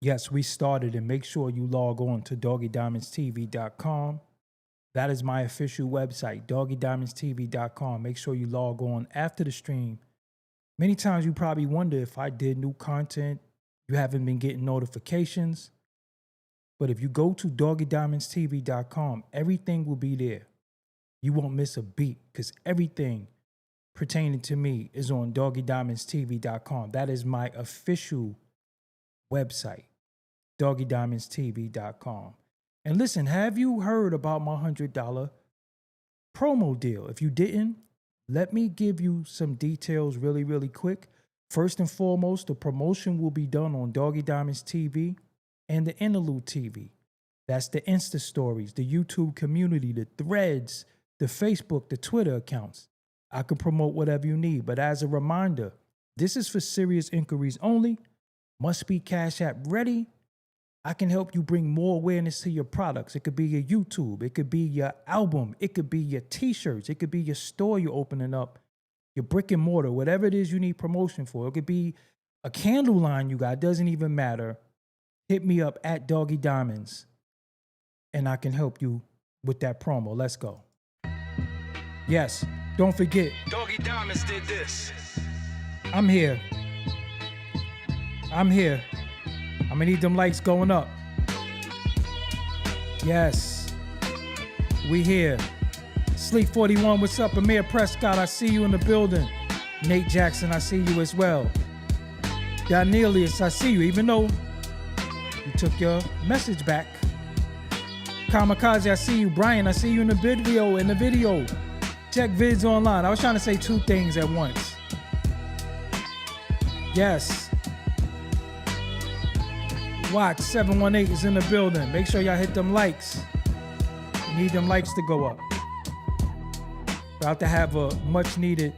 Yes, we started, and make sure you log on to doggiediamondstv.com. That is my official website, doggiediamondstv.com. Make sure you log on after the stream. Many times you probably wonder if I did new content, you haven't been getting notifications. But if you go to doggiediamondstv.com, everything will be there. You won't miss a beat because everything pertaining to me is on doggiediamondstv.com. That is my official website, doggiediamondstv.com. And listen, have you heard about my $100 promo deal? If you didn't, let me give you some details really, really quick. First and foremost, the promotion will be done on Doggie Diamonds TV and the Interlude TV. That's the Insta stories, the YouTube community, the threads, the Facebook, the Twitter accounts. I can promote whatever you need. But as a reminder, this is for serious inquiries only. Must be Cash App ready. I can help you bring more awareness to your products. It could be your YouTube. It could be your album. It could be your t-shirts. It could be your store you're opening up, your brick and mortar, whatever it is you need promotion for. It could be a candle line you got. It doesn't even matter. Hit me up at Doggie Diamonds, and I can help you with that promo. Let's go. Yes, don't forget. Doggie Diamonds did this. I'm here. I'm here. I'm gonna need them lights going up. Yes, we here. Sleep 41, what's up? Amir Prescott, I see you in the building. Nate Jackson, I see you as well. Danelius, I see you, even though you took your message back. Kamikaze, I see you. Brian, I see you in the video. Check vids online. I was trying to say two things at once. Yes. Watch 718 is in the building. Make sure y'all hit them likes. You need them likes to go up. About to have a much needed,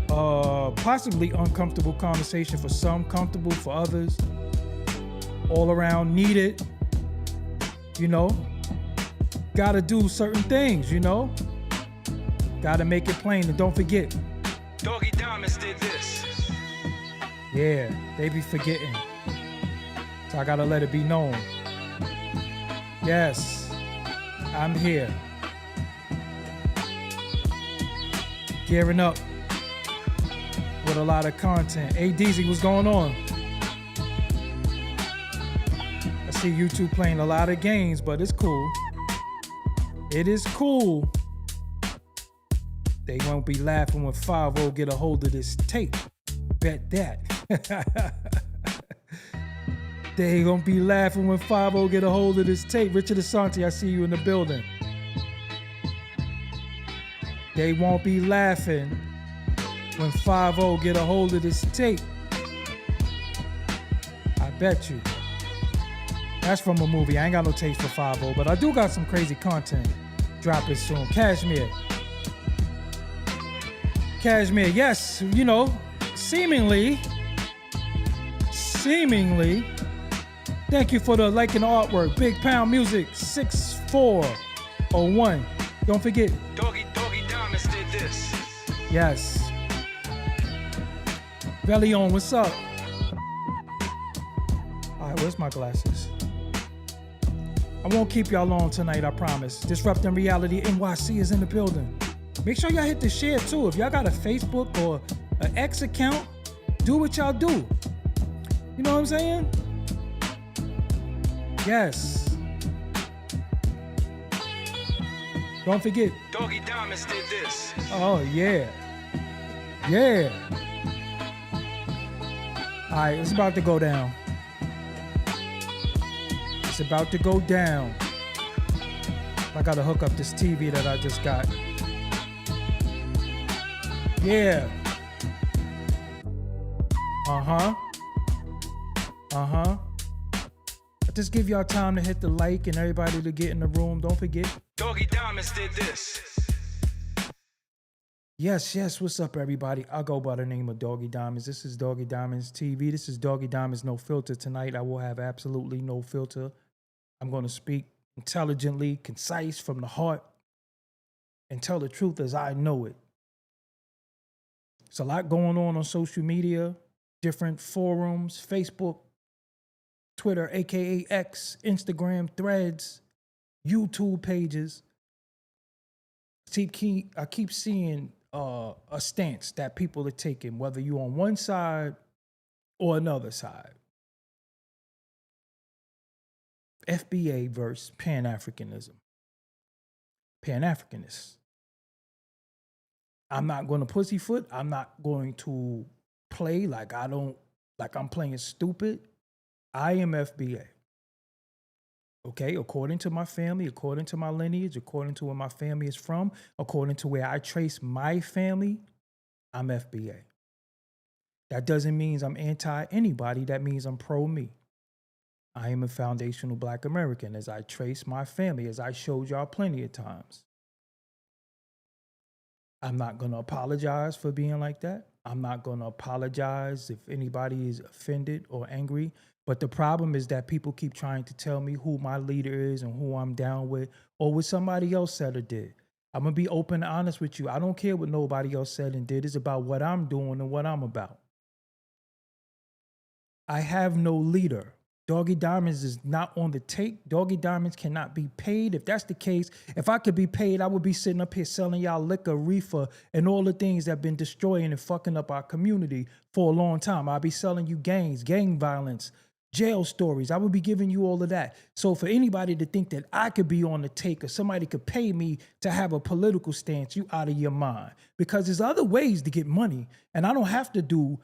possibly uncomfortable conversation for some, comfortable for others. All around needed. You know, gotta do certain things, you know. Gotta make it plain, and don't forget. Doggie Diamonds did this. Yeah, they be forgetting. So I gotta let it be known. Yes, I'm here. Gearing up with a lot of content. Hey DZ, what's going on? I see YouTube playing a lot of games, but it's cool. It is cool. They won't be laughing when 5-0 get a hold of this tape. Bet that. They gonna be laughing when 5-0 get a hold of this tape. Richard Asante, I see you in the building. They won't be laughing when 5-0 get a hold of this tape. I bet you. That's from a movie. I ain't got no taste for 5-0, but I do got some crazy content dropping soon. Cashmere, yes, you know, seemingly. Thank you for the like and artwork. Big Pound Music 6401. Don't forget. Doggie Diamonds did this. Yes. Velion, what's up? All right, where's my glasses? I won't keep y'all long tonight, I promise. Disrupting Reality NYC is in the building. Make sure y'all hit the share too. If y'all got a Facebook or an X account, do what y'all do. You know what I'm saying? Yes. Don't forget. Doggie Diamonds did this. Oh, yeah. Yeah. All right, it's about to go down. It's about to go down. I gotta hook up this TV that I just got. Yeah. Just give y'all time to hit the like and everybody to get in the room. Don't forget. Doggie Diamonds did this. Yes. What's up, everybody? I go by the name of Doggie Diamonds. This is Doggie Diamonds TV. This is Doggie Diamonds No Filter. Tonight, I will have absolutely no filter. I'm going to speak intelligently, concise, from the heart, and tell the truth as I know it. There's a lot going on social media, different forums, Facebook, Twitter, aka X, Instagram, Threads, YouTube pages. I keep seeing a stance that people are taking, whether you're on one side or another side. FBA versus Pan-Africanism. Pan-Africanists. I'm not going to pussyfoot. I'm not going to play like I'm playing stupid. I am FBA. Okay, according to my family, according to my lineage, according to where my family is from, according to where I trace my family, I'm FBA. That doesn't mean I'm anti anybody. That means I'm pro me. I am a foundational Black American as I trace my family, as I showed y'all plenty of times. I'm not going to apologize for being like that. I'm not going to apologize if anybody is offended or angry. But the problem is that people keep trying to tell me who my leader is and who I'm down with or what somebody else said or did. I'm going to be open and honest with you. I don't care what nobody else said and did. It's about what I'm doing and what I'm about. I have no leader. Doggie Diamonds is not on the take. Doggie Diamonds cannot be paid. If that's the case, if I could be paid, I would be sitting up here selling y'all liquor, reefer, and all the things that have been destroying and fucking up our community for a long time. I'd be selling you gangs, gang violence, jail stories. I would be giving you all of that. So for anybody to think that I could be on the take or somebody could pay me to have a political stance, you out of your mind. Because there's other ways to get money, and I don't have to do,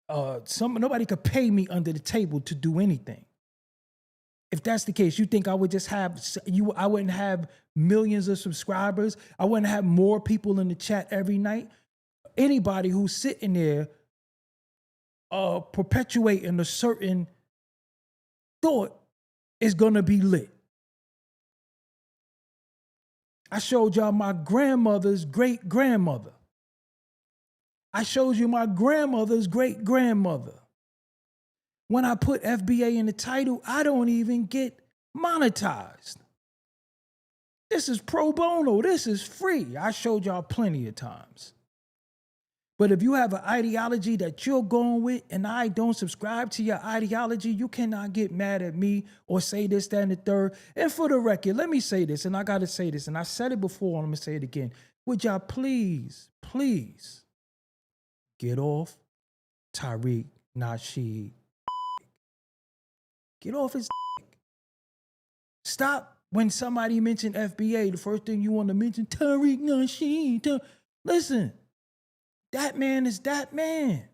nobody could pay me under the table to do anything. If that's the case, you think I would just I wouldn't have millions of subscribers? I wouldn't have more people in the chat every night? Anybody who's sitting there perpetuating a certain thought is going to be lit. I showed y'all my grandmother's great-grandmother. I showed you my grandmother's great-grandmother. When I put FBA in the title, I don't even get monetized. This is pro bono. This is free. I showed y'all plenty of times. But if you have an ideology that you're going with and I don't subscribe to your ideology, you cannot get mad at me or say this, that, and the third. And for the record, let me say this, and I got to say this, and I said it before, and I'm going to say it again. Would y'all please get off Tariq Nasheed? Get off his dick. Stop when somebody mentioned FBA. The first thing you want to mention, Tariq Nasheed. Listen, that man is that man.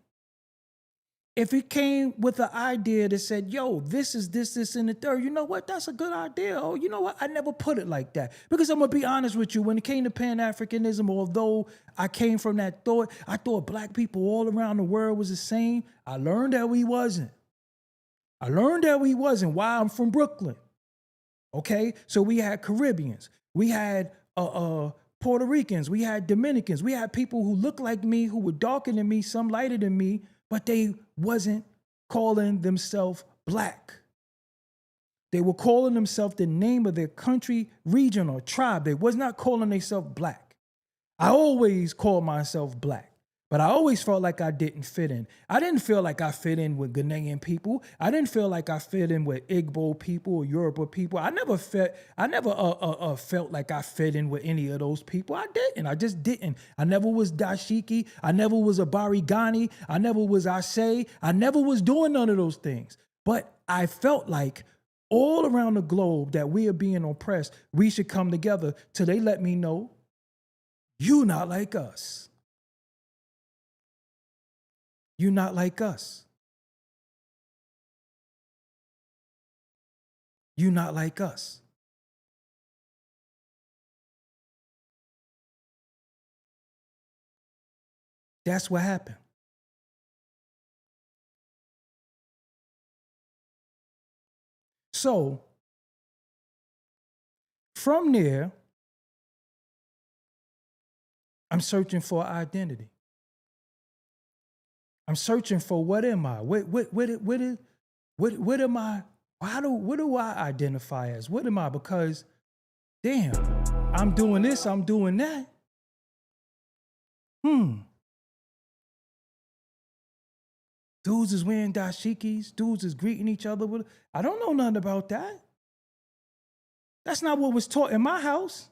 If he came with an idea that said, yo, this is this, and the third, you know what? That's a good idea. Oh, you know what? I never put it like that. Because I'm going to be honest with you. When it came to Pan-Africanism, although I came from that thought, I thought black people all around the world was the same. I learned that we wasn't. Why? I'm from Brooklyn. Okay? So we had Caribbeans. We had Puerto Ricans. We had Dominicans. We had people who looked like me, who were darker than me, some lighter than me, but they wasn't calling themselves black. They were calling themselves the name of their country, region, or tribe. They was not calling themselves black. I always called myself black. But I always felt like I didn't fit in. I didn't feel like I fit in with Ghanaian people. I didn't feel like I fit in with Igbo people or Yoruba people. I never felt like I fit in with any of those people. I didn't. I just didn't. I never was Dashiki. I never was a Barigani. I never was Ase. I never was doing none of those things. But I felt like all around the globe that we are being oppressed, we should come together till they let me know, you not like us. You're not like us. You're not like us. That's what happened. So, from there, I'm searching for identity. I'm searching for what am I? What am I? What do I identify as? What am I? Because, damn, I'm doing this, I'm doing that. Dudes is wearing dashikis. Dudes is greeting each other with. I don't know nothing about that. That's not what was taught in my house.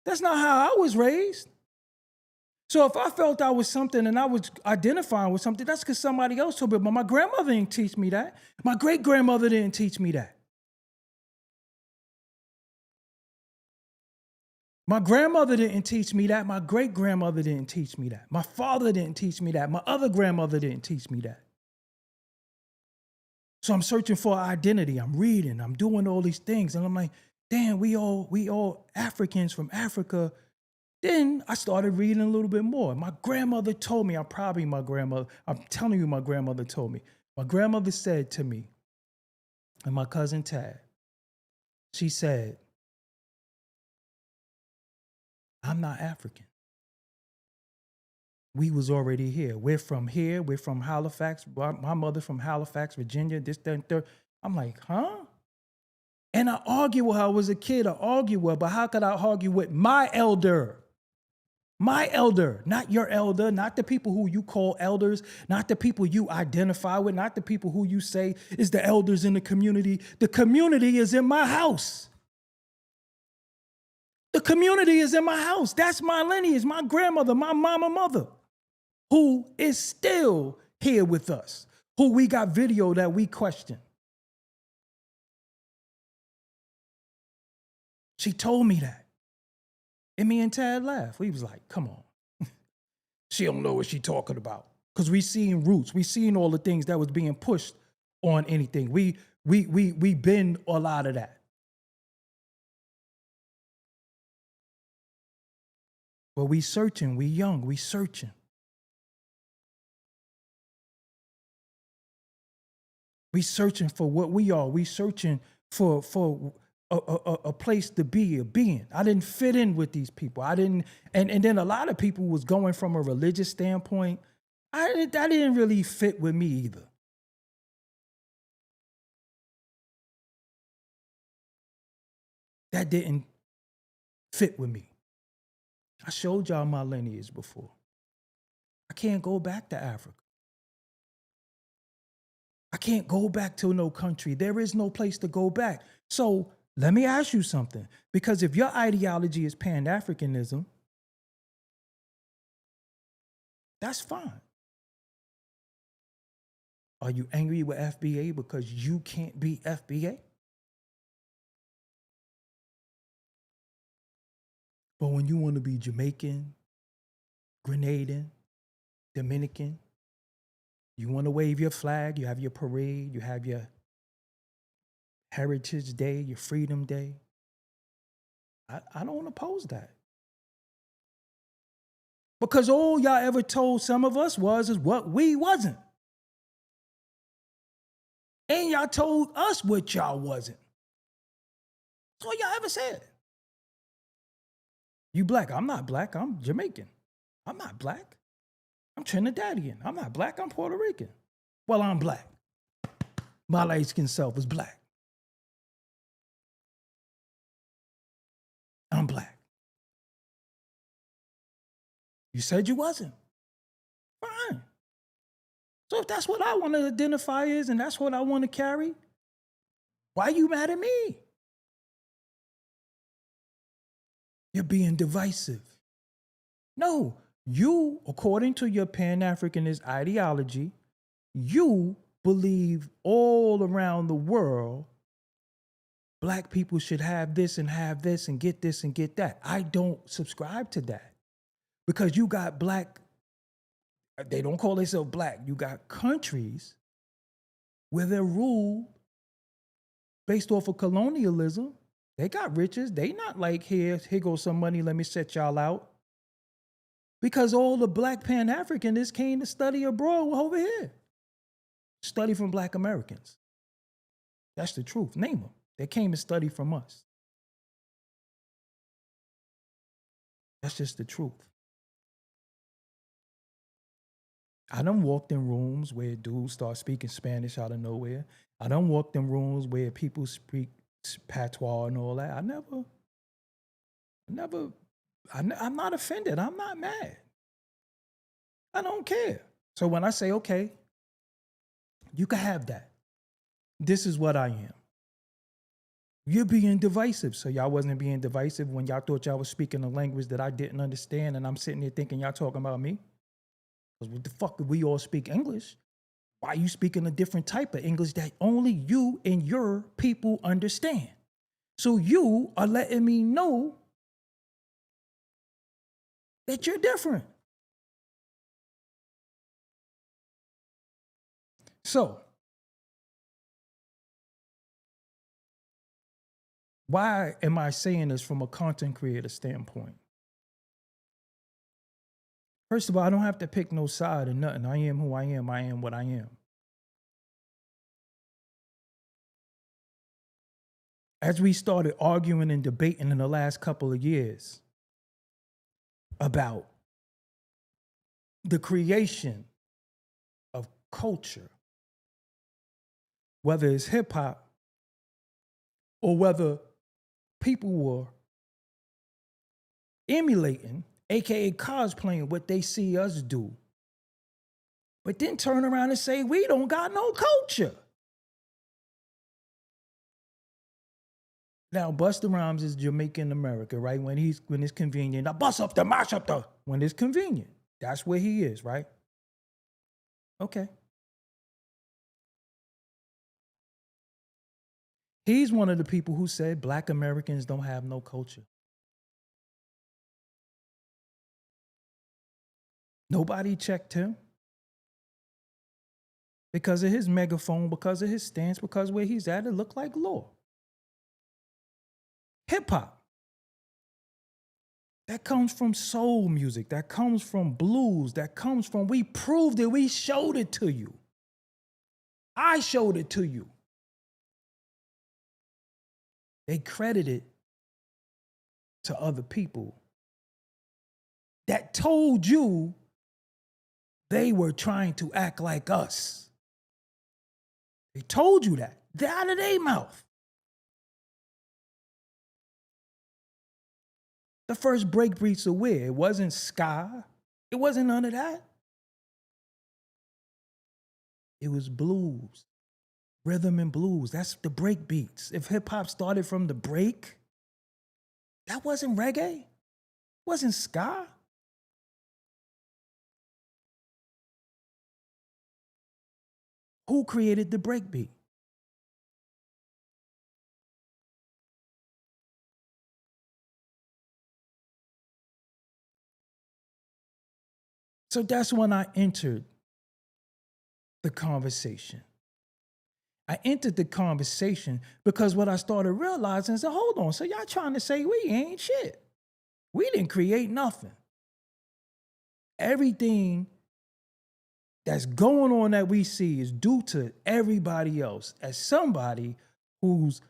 That's not how I was raised. So if I felt I was something and I was identifying with something, that's because somebody else told me. But my grandmother didn't teach me that. My great-grandmother didn't teach me that. My grandmother didn't teach me that. My great-grandmother didn't teach me that. My father didn't teach me that. My other grandmother didn't teach me that. So I'm searching for identity. I'm reading. I'm doing all these things. And I'm like, damn, we all Africans from Africa. Then I started reading a little bit more. My grandmother told me, I'm telling you, my grandmother told me. My grandmother said to me, and my cousin Tad, she said, I'm not African. We was already here. We're from here. We're from Halifax. My mother's from Halifax, Virginia, this, that, and third. I'm like, huh? And I argued with her. I was a kid. I argued with her, but how could I argue with my elder? My elder, not your elder, not the people who you call elders, not the people you identify with, not the people who you say is the elders in the community. The community is in my house. The community is in my house. That's my lineage, my grandmother, my mother, who is still here with us, who we got video that we question. She told me that. And me and Tad laughed. We was like, come on. She don't know what she talking about. Because we seen roots. We seen all the things that was being pushed on anything. We been a lot of that. But we searching, we young, we searching. We searching for what we are. We searching for a place to be, a being. I didn't fit in with these people. And then a lot of people was going from a religious standpoint. That didn't really fit with me either. That didn't fit with me. I showed y'all my lineage before. I can't go back to Africa. I can't go back to no country. There is no place to go back. So let me ask you something. Because if your ideology is Pan-Africanism, that's fine. Are you angry with FBA because you can't be FBA? But when you want to be Jamaican, Grenadian, Dominican, you want to wave your flag, you have your parade, you have your Heritage Day, your Freedom Day. I don't oppose that. Because all y'all ever told some of us is what we wasn't. And y'all told us what y'all wasn't. That's all y'all ever said. You black. I'm not black. I'm Jamaican. I'm not black. I'm Trinidadian. I'm not black. I'm Puerto Rican. Well, I'm black. My light-skinned self is black. I'm black. You said you wasn't. Fine. So if that's what I want to identify as and that's what I want to carry, why are you mad at me? You're being divisive. No, you, according to your Pan-Africanist ideology, you believe all around the world Black people should have this and get this and get that. I don't subscribe to that because you got Black, they don't call themselves Black. You got countries where they're ruled based off of colonialism. They got riches. They not like, here goes some money, let me set y'all out. Because all the Black Pan-Africanists came to study abroad over here. Study from Black Americans. That's the truth. Name them. They came to study from us. That's just the truth. I done walked in rooms where dudes start speaking Spanish out of nowhere. I done walked in rooms where people speak patois and all that. I'm not offended. I'm not mad. I don't care. So when I say, okay, you can have that. This is what I am. You're being divisive. So y'all wasn't being divisive when y'all thought y'all was speaking a language that I didn't understand, and I'm sitting there thinking y'all talking about me? Because what the fuck, if we all speak English? Why are you speaking a different type of English that only you and your people understand? So you are letting me know that you're different. So, why am I saying this from a content creator standpoint? First of all, I don't have to pick no side or nothing. I am who I am. I am what I am. As we started arguing and debating in the last couple of years about the creation of culture, whether it's hip hop or whether people were emulating, aka cosplaying what they see us do, but then turn around and say, we don't got no culture. Now, Busta Rhymes is Jamaican America, right? When it's convenient, I bust up the mash up the when it's convenient. That's where he is, right? Okay. He's one of the people who said Black Americans don't have no culture. Nobody checked him because of his megaphone, because of his stance, because where he's at, it looked like law. Hip hop. That comes from soul music. That comes from blues. That comes from, we proved it. We showed it to you. I showed it to you. They credit it to other people that told you they were trying to act like us. They told you that. They're out of their mouth. The first breakbeats are where? It wasn't ska. It wasn't none of that. It was blues, rhythm and blues. That's the break beats. If hip hop started from the break, that wasn't reggae. It wasn't ska. Who created the break beat? So that's when I entered the conversation. I entered the conversation because what I started realizing is, hold on, so y'all trying to say we ain't shit. We didn't create nothing. Everything that's going on that we see is due to everybody else, as somebody who's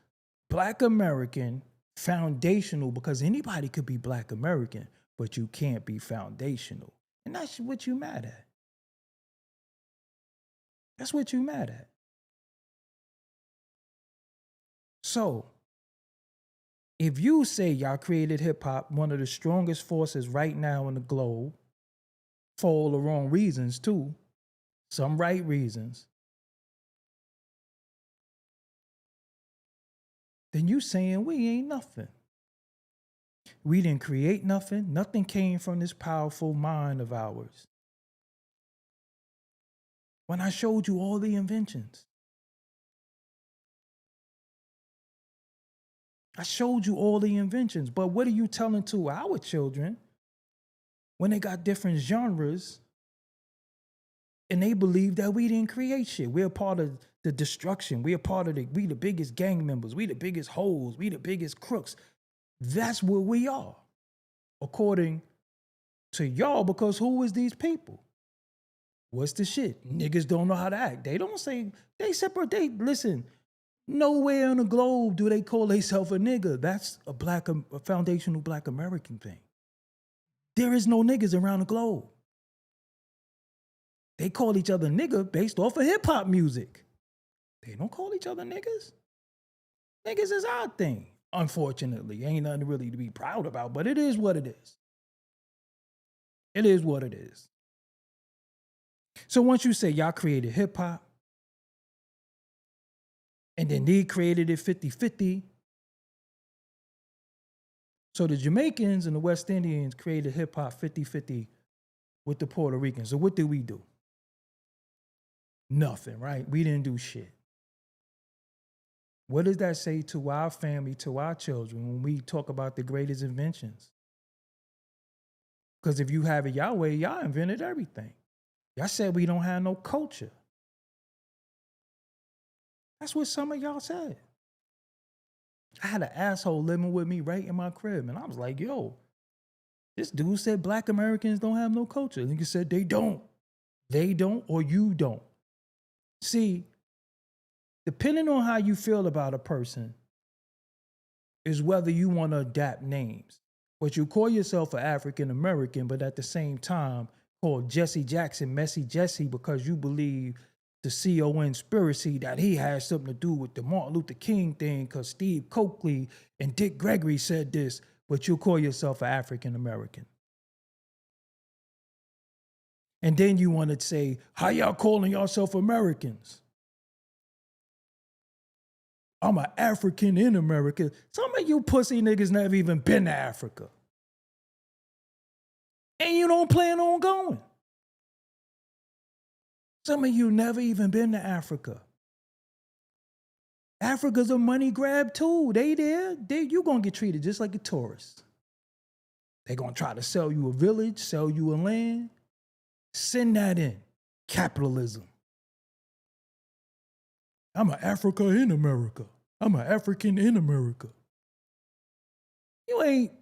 Black American, foundational, because anybody could be Black American, but you can't be foundational. And that's what you mad at. That's what you mad at. So, if you say y'all created hip hop, one of the strongest forces right now in the globe, for all the wrong reasons too, some right reasons, then you saying we ain't nothing. We didn't create nothing. Nothing came from this powerful mind of ours. When I showed you all the inventions, I showed you all the inventions, but what are you telling to our children when they got different genres and they believe that we didn't create shit? We're a part of the destruction. We're a part of we the biggest gang members. We the biggest hoes. We the biggest crooks. That's what we are, according to y'all, because who is these people? What's the shit? Niggas don't know how to act. They don't say, they separate, listen, nowhere on the globe do they call themselves a nigga. That's a foundational Black American thing. There is no niggas around the globe. They call each other nigga based off of hip hop music. They don't call each other niggas. Niggas is our thing. Unfortunately, ain't nothing really to be proud about, but it is what it is. It is what it is. So once you say y'all created hip hop, and then they created it 50-50. So the Jamaicans and the West Indians created hip hop 50-50 with the Puerto Ricans. So what did we do? Nothing, right? We didn't do shit. What does that say to our family, to our children, when we talk about the greatest inventions? Because if you have it your way, y'all invented everything. Y'all said we don't have no culture. That's what some of y'all said. I had an asshole living with me right in my crib, and I was like, yo, this dude said Black Americans don't have no culture. And he said they don't. They don't, or you don't. See, depending on how you feel about a person is whether you want to adapt names. But you call yourself an African American, but at the same time call Jesse Jackson Messy Jesse because you believe the conspiracy that he has something to do with the Martin Luther King thing because Steve Coakley and Dick Gregory said this, but you call yourself an African American. And then you want to say, how y'all calling yourself Americans? I'm an African in America. Some of you pussy niggas never even been to Africa. And you don't plan on going. Some of you never even been to Africa. Africa's a money grab too. They there. You're going to get treated just like a tourist. They're going to try to sell you a village, sell you a land. Send that in. Capitalism. I'm an Africa in America. I'm an African in America. You ain't...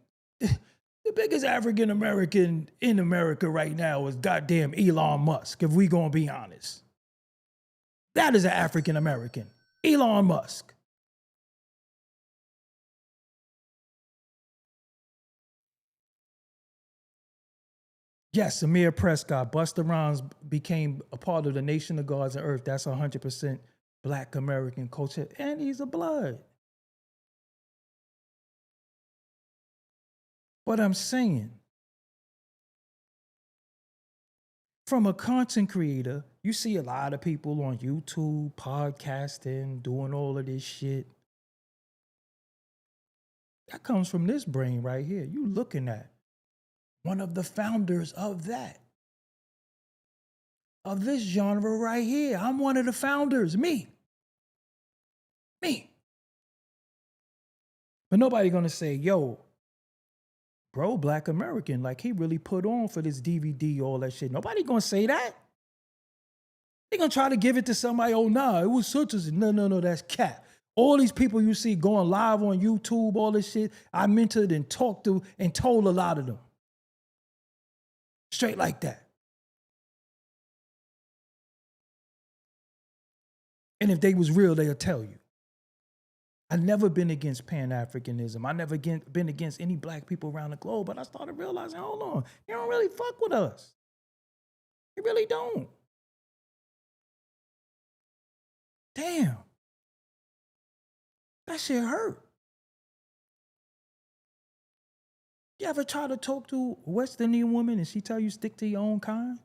The biggest African American in America right now is goddamn Elon Musk, if we gonna be honest. That is an African American. Elon Musk. Yes, Amir Prescott, Busta Rhymes became a part of the Nation of Gods and Earth. That's 100% Black American culture, and he's a blood. But I'm saying, from a content creator, you see a lot of people on YouTube, podcasting, doing all of this shit. That comes from this brain right here. You looking at one of the founders of that. Of this genre right here. I'm one of the founders. Me. But nobody gonna say, yo, bro, Black American, like he really put on for this DVD, all that shit. Nobody gonna say that. They gonna try to give it to somebody, oh, nah, it was such as, no, that's cap. All these people you see going live on YouTube, all this shit, I mentored and talked to and told a lot of them. Straight like that. And if they was real, they'll tell you. I've never been against Pan-Africanism. I never been against any Black people around the globe, but I started realizing, hold on, you don't really fuck with us. You really don't. Damn. That shit hurt. You ever try to talk to a West Indian woman and she tell you stick to your own kind?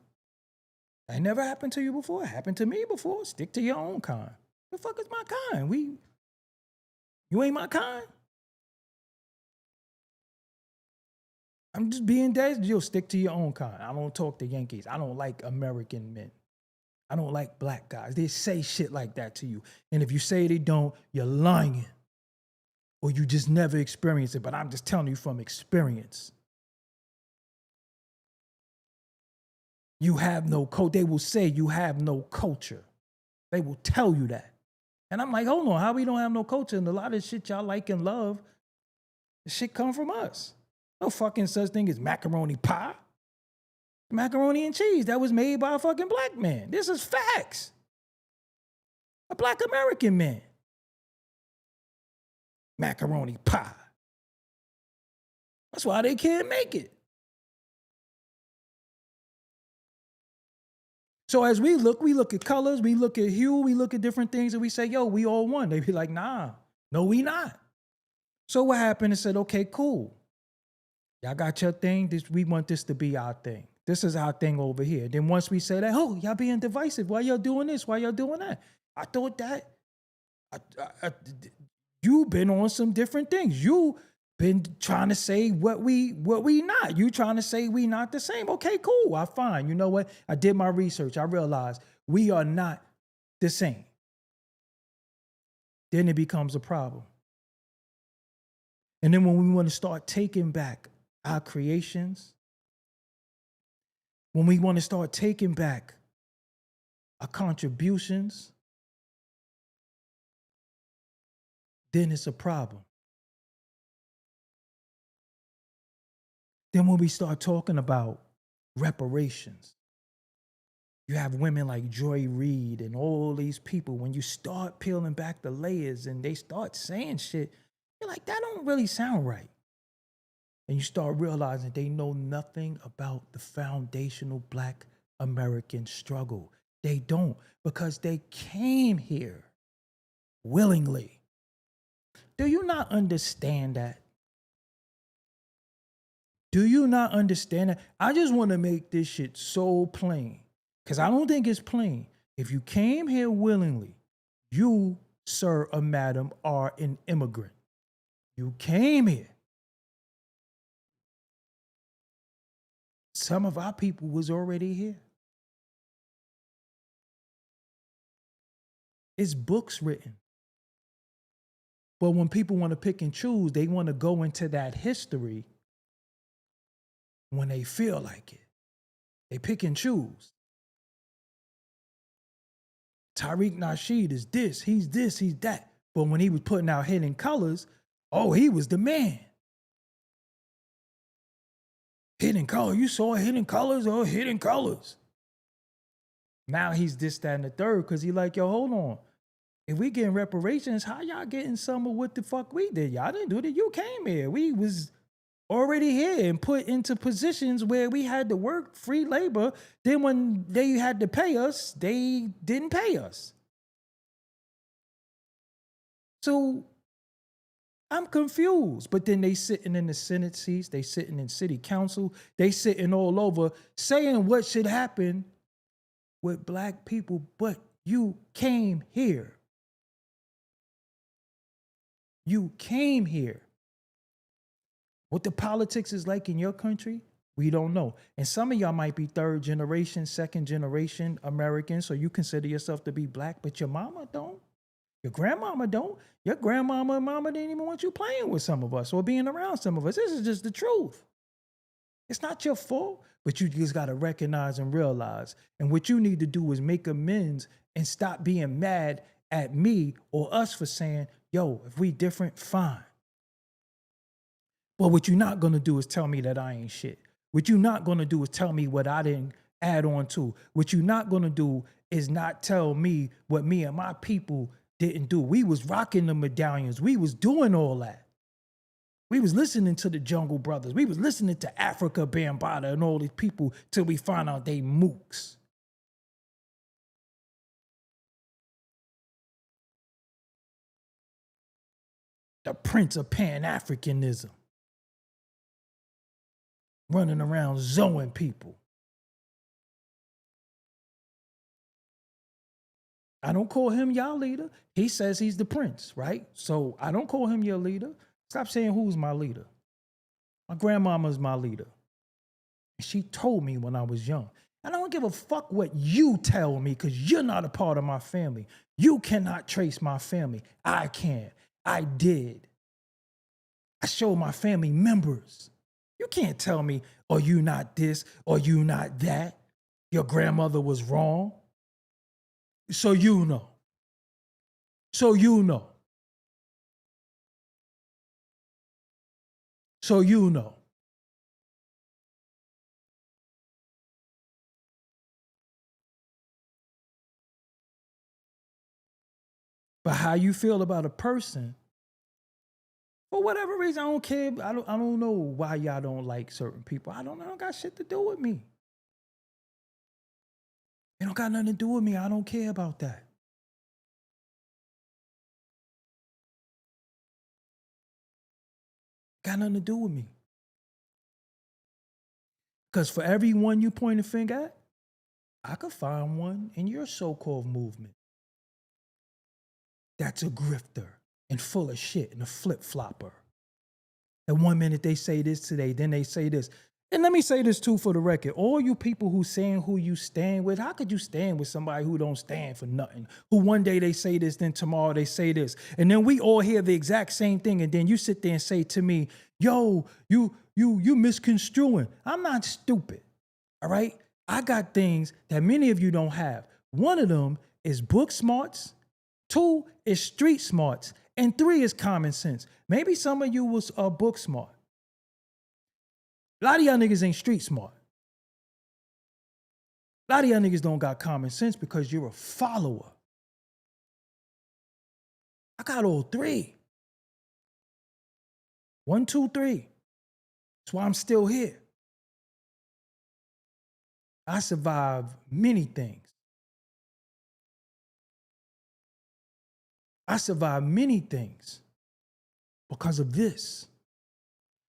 That never happened to you before. It happened to me before. Stick to your own kind. The fuck is my kind? You ain't my kind? I'm just being dead. You'll stick to your own kind. I don't talk to Yankees. I don't like American men. I don't like Black guys. They say shit like that to you. And if you say they don't, you're lying. Or you just never experienced it. But I'm just telling you from experience. You have no culture. They will say you have no culture. They will tell you that. And I'm like, hold on, how we don't have no culture? And a lot of shit y'all like and love, the shit come from us. No fucking such thing as macaroni pie. Macaroni and cheese that was made by a fucking Black man. This is facts. A Black American man. Macaroni pie. That's why they can't make it. So as we look at colors, we look at hue, we look at different things, and we say, yo, we all one. They be like, nah, no, we not. So what happened? It said, okay, cool. Y'all got your thing. We want this to be our thing. This is our thing over here. Then once we say that, oh, y'all being divisive. Why y'all doing this? Why y'all doing that? I thought that you've been on some different things. You been trying to say what we not. You trying to say we not the same. Okay, cool. I fine. You know what? I did my research. I realized we are not the same. Then it becomes a problem. And then when we want to start taking back our creations, when we want to start taking back our contributions, then it's a problem. Then when we start talking about reparations, you have women like Joy Reid and all these people. When you start peeling back the layers and they start saying shit, you're like, that don't really sound right. And you start realizing they know nothing about the foundational Black American struggle. They don't, because they came here willingly. Do you not understand that? Do you not understand that? I just want to make this shit so plain, because I don't think it's plain. If you came here willingly, you, sir or madam, are an immigrant. You came here. Some of our people was already here. It's books written. But when people want to pick and choose, they want to go into that history when they feel like it. They pick and choose. Tariq Nasheed is this, he's that. But when he was putting out Hidden Colors, oh, he was the man. Hidden Color, you saw Hidden Colors or Hidden Colors. Now he's this, that, and the third, because he like, yo, hold on. If we getting reparations, how y'all getting some of what the fuck we did? Y'all didn't do that. You came here. We was already here and put into positions where we had to work free labor. Then when they had to pay us, they didn't pay us. So I'm confused. But then they sitting in the Senate seats, they sitting in city council, they sitting all over saying what should happen with Black people, but you came here. You came here. What the politics is like in your country, we don't know. And some of y'all might be third generation, second generation Americans, so you consider yourself to be Black, but your mama don't. Your grandmama don't. Your grandmama and mama didn't even want you playing with some of us or being around some of us. This is just the truth. It's not your fault, but you just got to recognize and realize. And what you need to do is make amends and stop being mad at me or us for saying, yo, if we different, fine. But what you're not going to do is tell me that I ain't shit. What you're not going to do is tell me what I didn't add on to. What you're not going to do is not tell me what me and my people didn't do. We was rocking the medallions. We was doing all that. We was listening to the Jungle Brothers. We was listening to Africa Bambaataa and all these people till we find out they mooks. The Prince of Pan-Africanism. Running around zoning people. I don't call him y'all leader. He says he's the prince, right? So I don't call him your leader. Stop saying who's my leader. My grandmama's my leader. And she told me when I was young. I don't give a fuck what you tell me because you're not a part of my family. You cannot trace my family. I can. I did. I showed my family members. You can't tell me, oh, you not this or you not that. Your grandmother was wrong. So you know. So you know. So you know. But how you feel about a person, for whatever reason, I don't care. I don't know why y'all don't like certain people. I don't got shit to do with me. It don't got nothing to do with me. I don't care about that. Got nothing to do with me. Because for every one you point a finger at, I could find one in your so-called movement that's a grifter and full of shit and a flip-flopper. And one minute they say this today, then they say this. And let me say this too for the record. All you people who saying who you stand with, how could you stand with somebody who don't stand for nothing? Who one day they say this, then tomorrow they say this. And then we all hear the exact same thing. And then you sit there and say to me, yo, you misconstruing. I'm not stupid, all right? I got things that many of you don't have. One of them is book smarts. 2 is street smarts. And 3 is common sense. Maybe some of you was book smart. A lot of y'all niggas ain't street smart. A lot of y'all niggas don't got common sense because you're a follower. I got all 3. 1, 2, 3. That's why I'm still here. I survived many things. I survived many things because of this.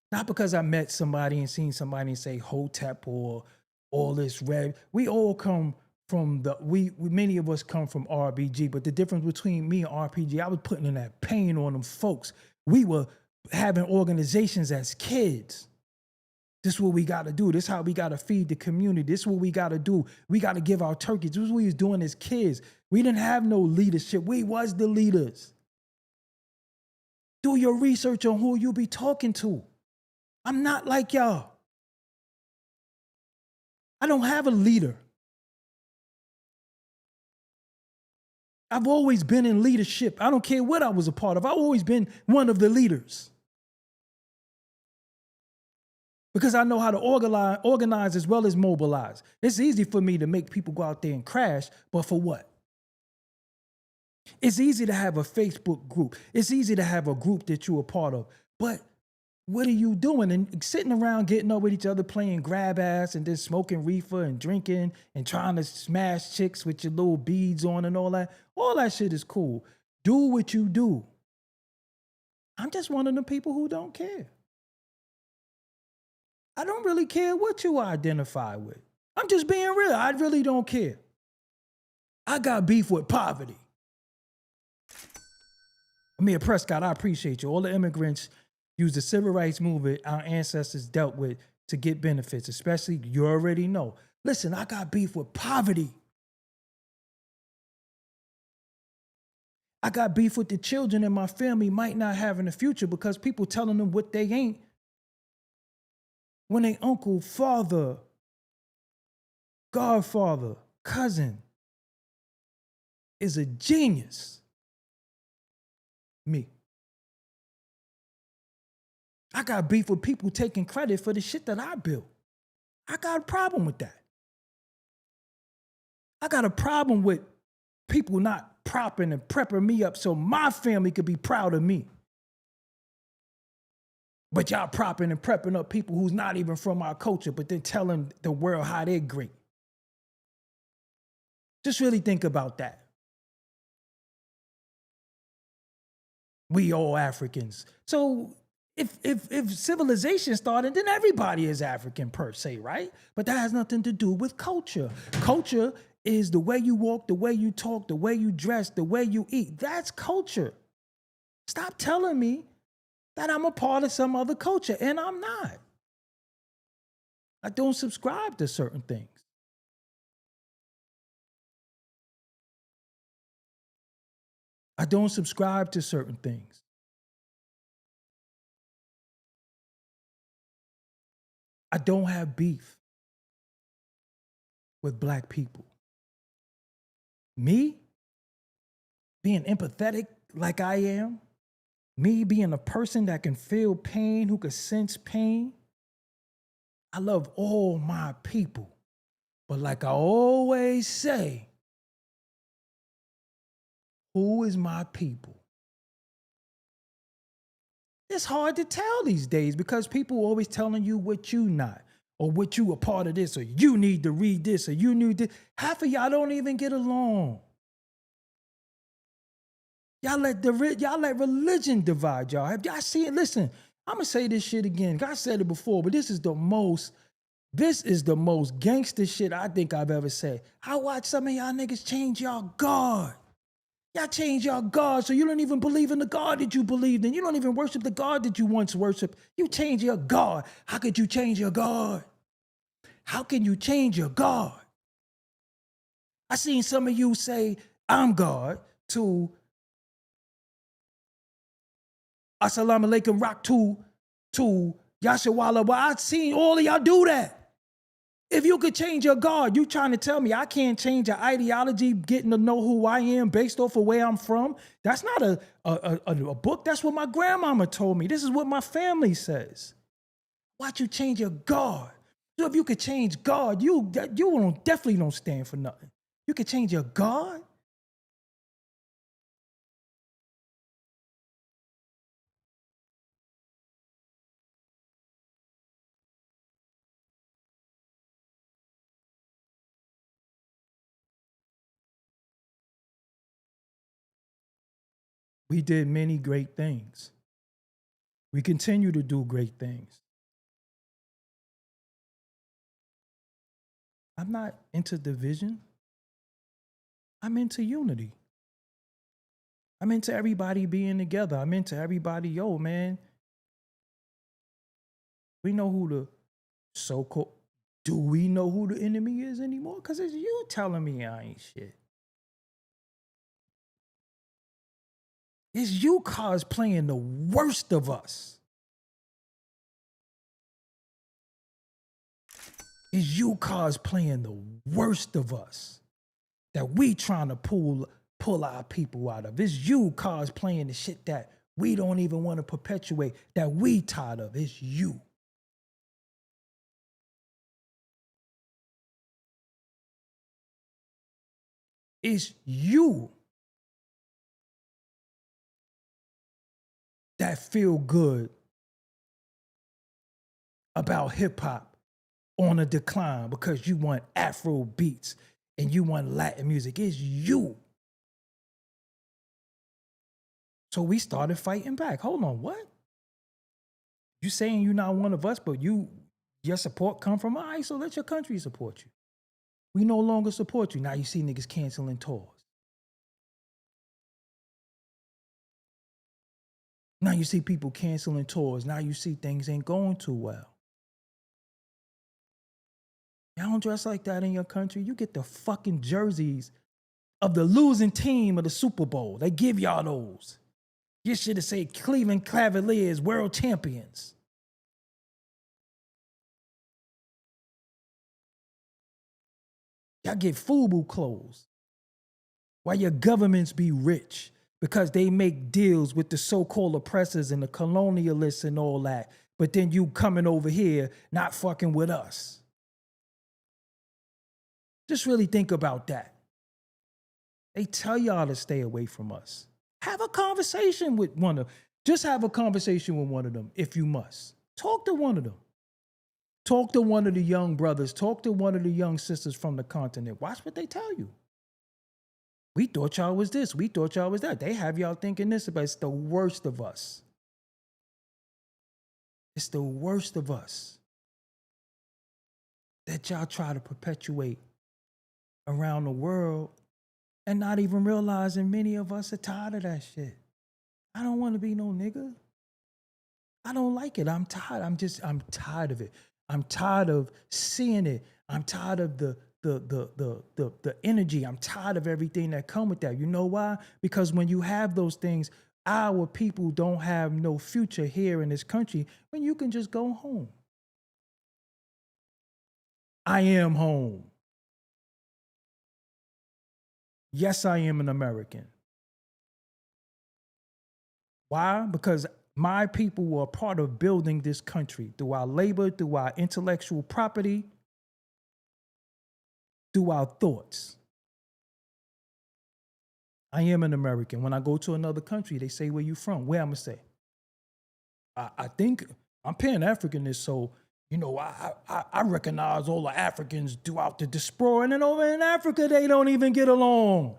Not because I met somebody and seen somebody and say Hotep or all this red. We all come from many of us come from RBG, but the difference between me and RPG, I was putting in that pain on them folks. We were having organizations as kids. This is what we got to do. This is how we got to feed the community. This is what we got to do. We got to give our turkeys. This is what we was doing as kids. We didn't have no leadership. We was the leaders. Do your research on who you be talking to. I'm not like y'all. I don't have a leader. I've always been in leadership. I don't care what I was a part of. I've always been one of the leaders. Because I know how to organize as well as mobilize. It's easy for me to make people go out there and crash, but for what? It's easy to have a Facebook group. It's easy to have a group that you're a part of. But what are you doing? And sitting around getting up with each other, playing grab ass and then smoking reefer and drinking and trying to smash chicks with your little beads on and all that. All that shit is cool. Do what you do. I'm just one of the people who don't care. I don't really care what you identify with. I'm just being real. I really don't care. I got beef with poverty. Amir Prescott, I appreciate you. All the immigrants use the civil rights movement our ancestors dealt with to get benefits, especially, you already know. Listen, I got beef with poverty. I got beef with the children in my family might not have in the future because people telling them what they ain't. When they uncle, father, godfather, cousin is a genius. Me. I got beef with people taking credit for the shit that I built. I got a problem with that. I got a problem with people not propping and prepping me up so my family could be proud of me. But y'all propping and prepping up people who's not even from our culture, but then telling the world how they're great. Just really think about that. We all Africans. So if civilization started, then everybody is African per se, right? But that has nothing to do with culture. Culture is the way you walk, the way you talk, the way you dress, the way you eat. That's culture. Stop telling me that I'm a part of some other culture, and I'm not. I don't subscribe to certain things. I don't subscribe to certain things. I don't have beef with black people. Me being empathetic like I am, me being a person that can feel pain, who can sense pain. I love all my people. But like I always say, who is my people? It's hard to tell these days because people are always telling you what you not, or what you a part of this, or you need to read this, or you need this. Half of y'all don't even get along. Y'all let religion divide y'all. Have y'all seen it? Listen, I'm going to say this shit again. I said it before, but this is the most This is the most gangster shit I think I've ever said. I watch some of y'all niggas change y'all God. Y'all change your God so you don't even believe in the God that you believed in. You don't even worship the God that you once worshiped. You change your God. How could you change your God? How can you change your God? I seen some of you say, I'm God, to Assalamu alaikum rock to Yashawala. Well, I seen all of y'all do that. If you could change your God, you trying to tell me I can't change your ideology, getting to know who I am based off of where I'm from? That's not a book. That's what my grandmama told me. This is what my family says. Why'd you change your God? So if you could change God, you definitely don't stand for nothing. You could change your God? We did many great things. We continue to do great things. I'm not into division. I'm into unity. I'm into everybody being together. I'm into everybody, yo, man. We know who the so-called, do we know who the enemy is anymore? Because it's you telling me I ain't shit. It's you cosplaying the worst of us. It's you cosplaying the worst of us that we trying to pull our people out of. It's you cosplaying the shit that we don't even want to perpetuate, that we tired of. It's you. It's you that feel good about hip hop on a decline because you want Afro beats and you want Latin music. It's you. So we started fighting back. Hold on, what? You saying you're not one of us, but your support come from us, so let your country support you. We no longer support you. Now you see niggas canceling tours. Now you see people canceling tours. Now you see things ain't going too well. Y'all don't dress like that in your country. You get the fucking jerseys of the losing team of the Super Bowl. They give y'all those. You should have said Cleveland Cavaliers world champions. Y'all get FUBU clothes while your governments be rich because they make deals with the so-called oppressors and the colonialists and all that. But then you coming over here not fucking with us. Just really think about that. They tell y'all to stay away from us. Have a conversation with one of them. Just have a conversation with one of them if you must. Talk to one of them. Talk to one of the young brothers. Talk to one of the young sisters from the continent. Watch what they tell you. We thought y'all was this. We thought y'all was that. They have y'all thinking this, but it's the worst of us. It's the worst of us that y'all try to perpetuate around the world and not even realizing many of us are tired of that shit. I don't want to be no nigga. I don't like it. I'm tired. I'm tired of it. I'm tired of seeing it. I'm tired of the energy. I'm tired of everything that come with that. You know why? Because when you have those things, our people don't have no future here in this country when you can just go home. I am home. Yes, I am an American. Why? Because my people were a part of building this country through our labor, through our intellectual property, through our thoughts. I am an American. When I go to another country, they say, where you from? Where I'm going to say? I think I'm Pan-Africanist, so, you know, I recognize all the Africans throughout the diaspora. And then over in Africa, they don't even get along.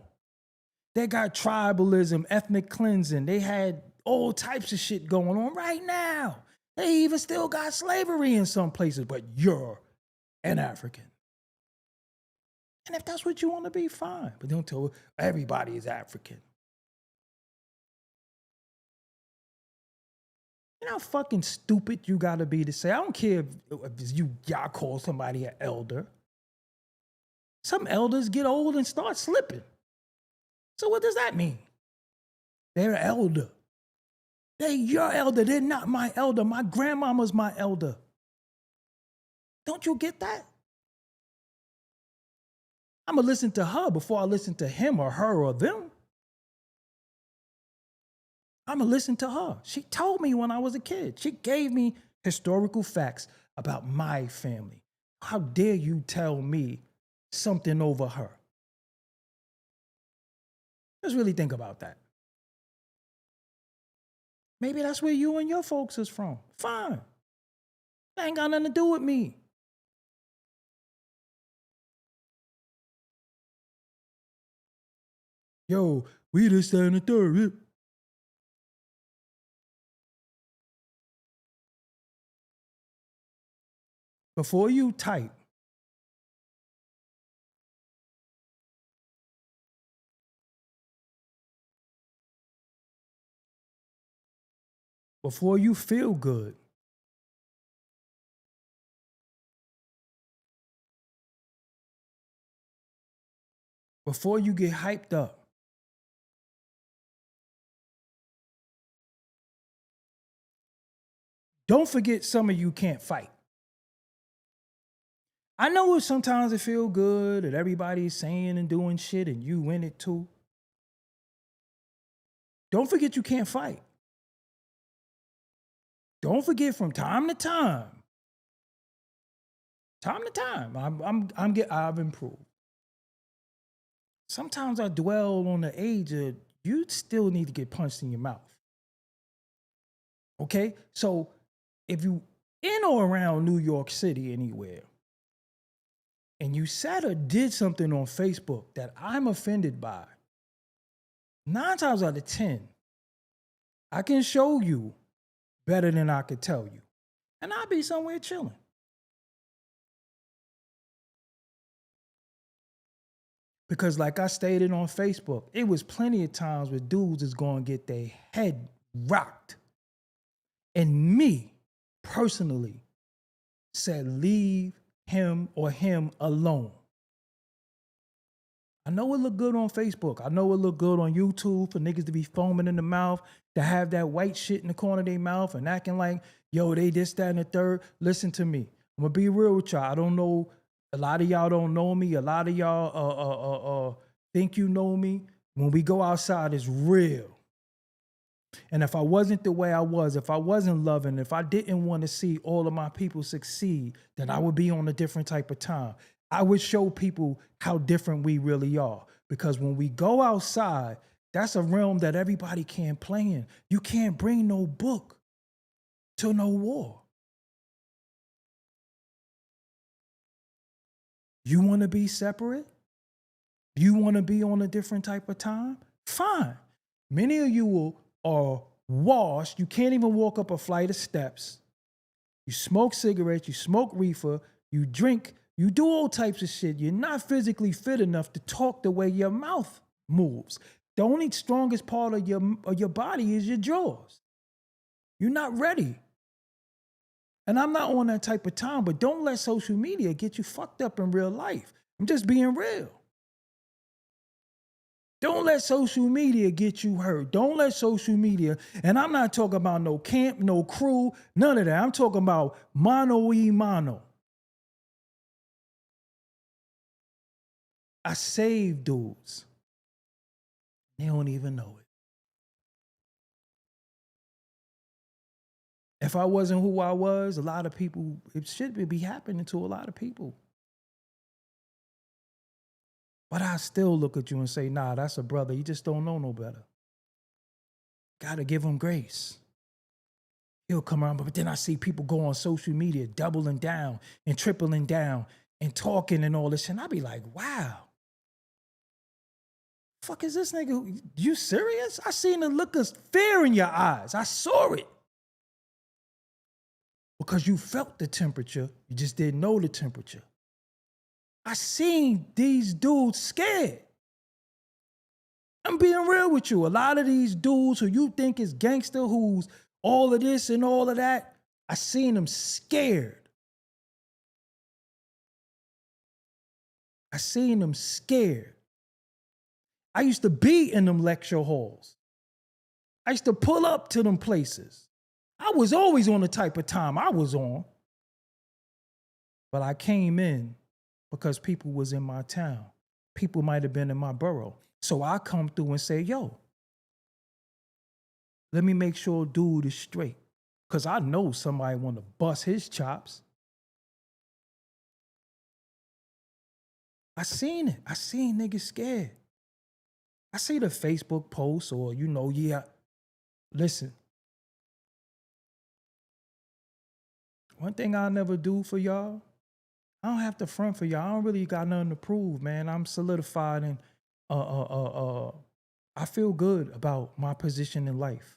They got tribalism, ethnic cleansing. They had all types of shit going on right now. They even still got slavery in some places, but you're and African. And if that's what you want to be, fine. But don't tell everybody is African. You know how fucking stupid you gotta be to say, I don't care if y'all call somebody an elder. Some elders get old and start slipping. So what does that mean? They're an elder. They're your elder. They're not my elder. My grandmama's my elder. Don't you get that? I'm going to listen to her before I listen to him or her or them. I'm going to listen to her. She told me when I was a kid. She gave me historical facts about my family. How dare you tell me something over her? Let's really think about that. Maybe that's where you and your folks is from. Fine. That ain't got nothing to do with me. Yo, we this, that, and the third. Before you type, before you feel good, before you get hyped up, don't forget some of you can't fight. I know sometimes it feel good that everybody's saying and doing shit and you in it too. Don't forget you can't fight. Don't forget from time to time. I've improved. Sometimes I dwell on the age of you still need to get punched in your mouth. Okay? So if you in or around New York City anywhere, and you said or did something on Facebook that I'm offended by, 9 times out of 10, I can show you better than I could tell you. And I'll be somewhere chilling. Because like I stated on Facebook, it was plenty of times where dudes is going to get their head rocked. And me, personally, said leave him or him alone. I know it look good on Facebook. I know it look good on YouTube for niggas to be foaming in the mouth, to have that white shit in the corner of their mouth and acting like, yo, they this, that, and the third. Listen to me. I'm going to be real with y'all. I don't know. A lot of y'all don't know me. A lot of y'all think you know me. When we go outside, it's real. And if I wasn't the way I was, if I wasn't loving, if I didn't want to see all of my people succeed, then I would be on a different type of time. I would show people how different we really are. Because when we go outside, that's a realm that everybody can't play in. You can't bring no book to no war. You want to be separate? You want to be on a different type of time? Fine. Many of you are washed. You can't even walk up a flight of steps. You smoke cigarettes, you smoke reefer, you drink, you do all types of shit. You're not physically fit enough to talk the way your mouth moves. The only strongest part of your body is your jaws. You're not ready. And I'm not on that type of time, but don't let social media get you fucked up in real life. I'm just being real. Don't let social media get you hurt. Don't let social media, and I'm not talking about no camp, no crew, none of that. I'm talking about mano y mano. I save dudes. They don't even know it. If I wasn't who I was, a lot of people, it should be happening to a lot of people. But I still look at you and say, nah, that's a brother. You just don't know no better. Gotta give him grace. He'll come around, but then I see people go on social media doubling down and tripling down and talking and all this shit. And I be like, wow. Fuck is this nigga? You serious? I seen the look of fear in your eyes. I saw it. Because you felt the temperature. You just didn't know the temperature. I seen these dudes scared. I'm being real with you. A lot of these dudes who you think is gangster, who's all of this and all of that, I seen them scared. I seen them scared. I used to be in them lecture halls. I used to pull up to them places. I was always on the type of time I was on. But I came in because people was in my town. People might have been in my borough. So I come through and say, yo, let me make sure dude is straight. Because I know somebody want to bust his chops. I seen it. I seen niggas scared. I see the Facebook posts or, yeah. Listen. One thing I'll never do for y'all, I don't have to front for y'all. I don't really got nothing to prove, man. I'm solidified and I feel good about my position in life.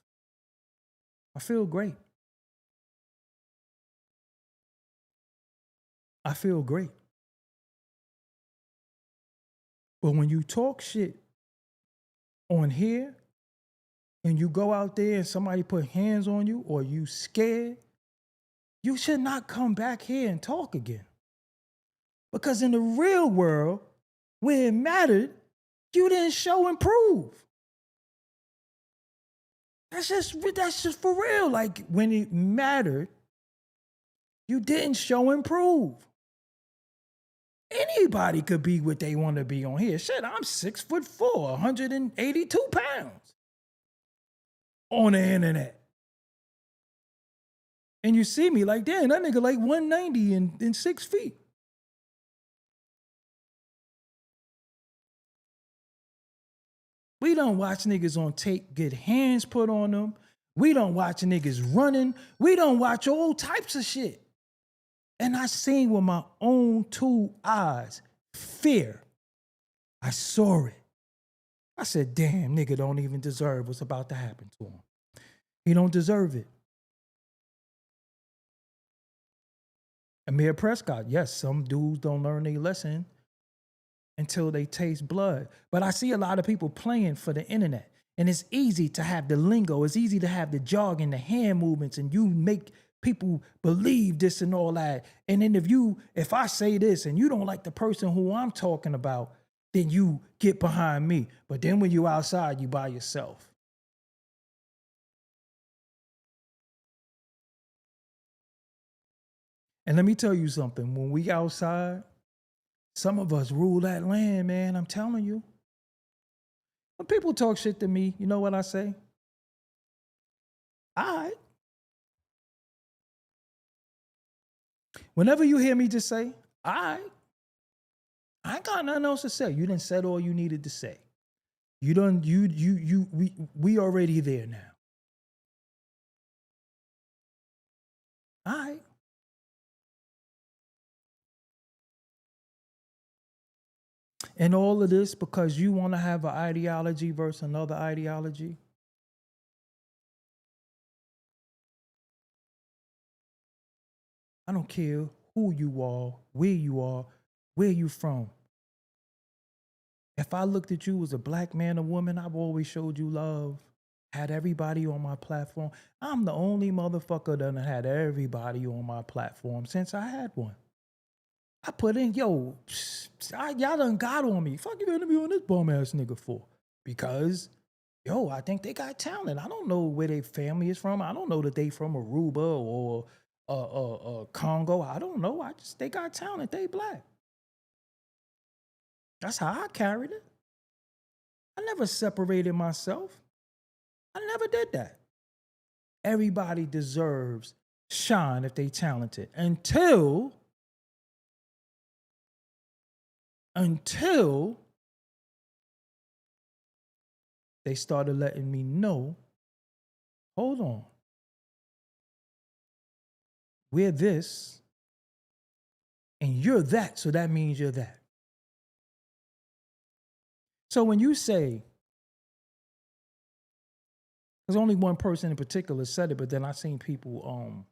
I feel great. I feel great. But when you talk shit on here and you go out there and somebody put hands on you or you scared, you should not come back here and talk again. Because in the real world, where it mattered, you didn't show and prove. That's just for real. Like when it mattered, you didn't show and prove. Anybody could be what they want to be on here. Shit, I'm 6'4", 182 pounds on the internet. And you see me like, damn, that nigga like 190 and 6 feet. We don't watch niggas on tape get hands put on them. We don't watch niggas running. We don't watch all types of shit. And I seen with my own 2 eyes, fear. I saw it. I said, damn, nigga don't even deserve what's about to happen to him. He don't deserve it. Amir Prescott, yes, some dudes don't learn their lesson until they taste blood. But I see a lot of people playing for the internet. And it's easy to have the lingo. It's easy to have the jargon, the hand movements, and you make people believe this and all that. And then if I say this and you don't like the person who I'm talking about, then you get behind me. But then when you outside, you by yourself. And let me tell you something. When we outside, some of us rule that land, man. I'm telling you. When people talk shit to me, you know what I say? All right. Whenever you hear me just say, all right, I ain't got nothing else to say. You done said all you needed to say. We already there now. All right. And all of this because you want to have an ideology versus another ideology. I don't care who you are, where you from. If I looked at you as a black man or woman, I've always showed you love. Had everybody on my platform. I'm the only motherfucker that had everybody on my platform since I had one. I put in, y'all done got on me. Fuck you interviewing this bum ass nigga for? Because, I think they got talent. I don't know where their family is from. I don't know that they from Aruba or Congo. I don't know. They got talent. They black. That's how I carried it. I never separated myself. I never did that. Everybody deserves shine if they talented until they started letting me know, hold on. We're this, and you're that, so that means you're that. So when you say, there's only one person in particular said it, but then I've seen people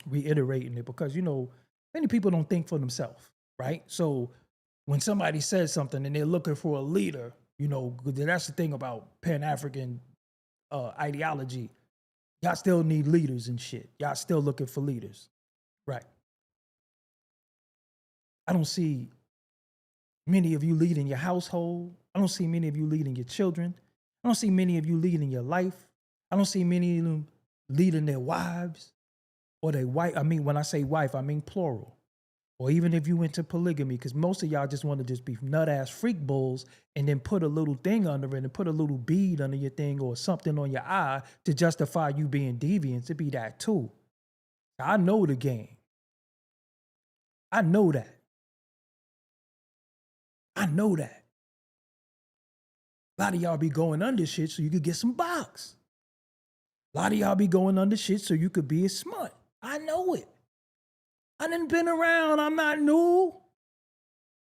reiterating it because, many people don't think for themselves, right? So when somebody says something and they're looking for a leader, you know, that's the thing about Pan-African ideology. Y'all still need leaders and shit. Y'all still looking for leaders. Right. I don't see many of you leading your household. I don't see many of you leading your children. I don't see many of you leading your life. I don't see many of them leading their wives or their wife. I mean, when I say wife, I mean plural. Or even if you went to polygamy, because most of y'all just want to just be nut-ass freak bulls and then put a little thing under it and put a little bead under your thing or something on your eye to justify you being deviant. To be that too. I know the game. I know that. I know that. A lot of y'all be going under shit so you could get some box. A lot of y'all be going under shit so you could be a smut. I know it. I done been around. I'm not new.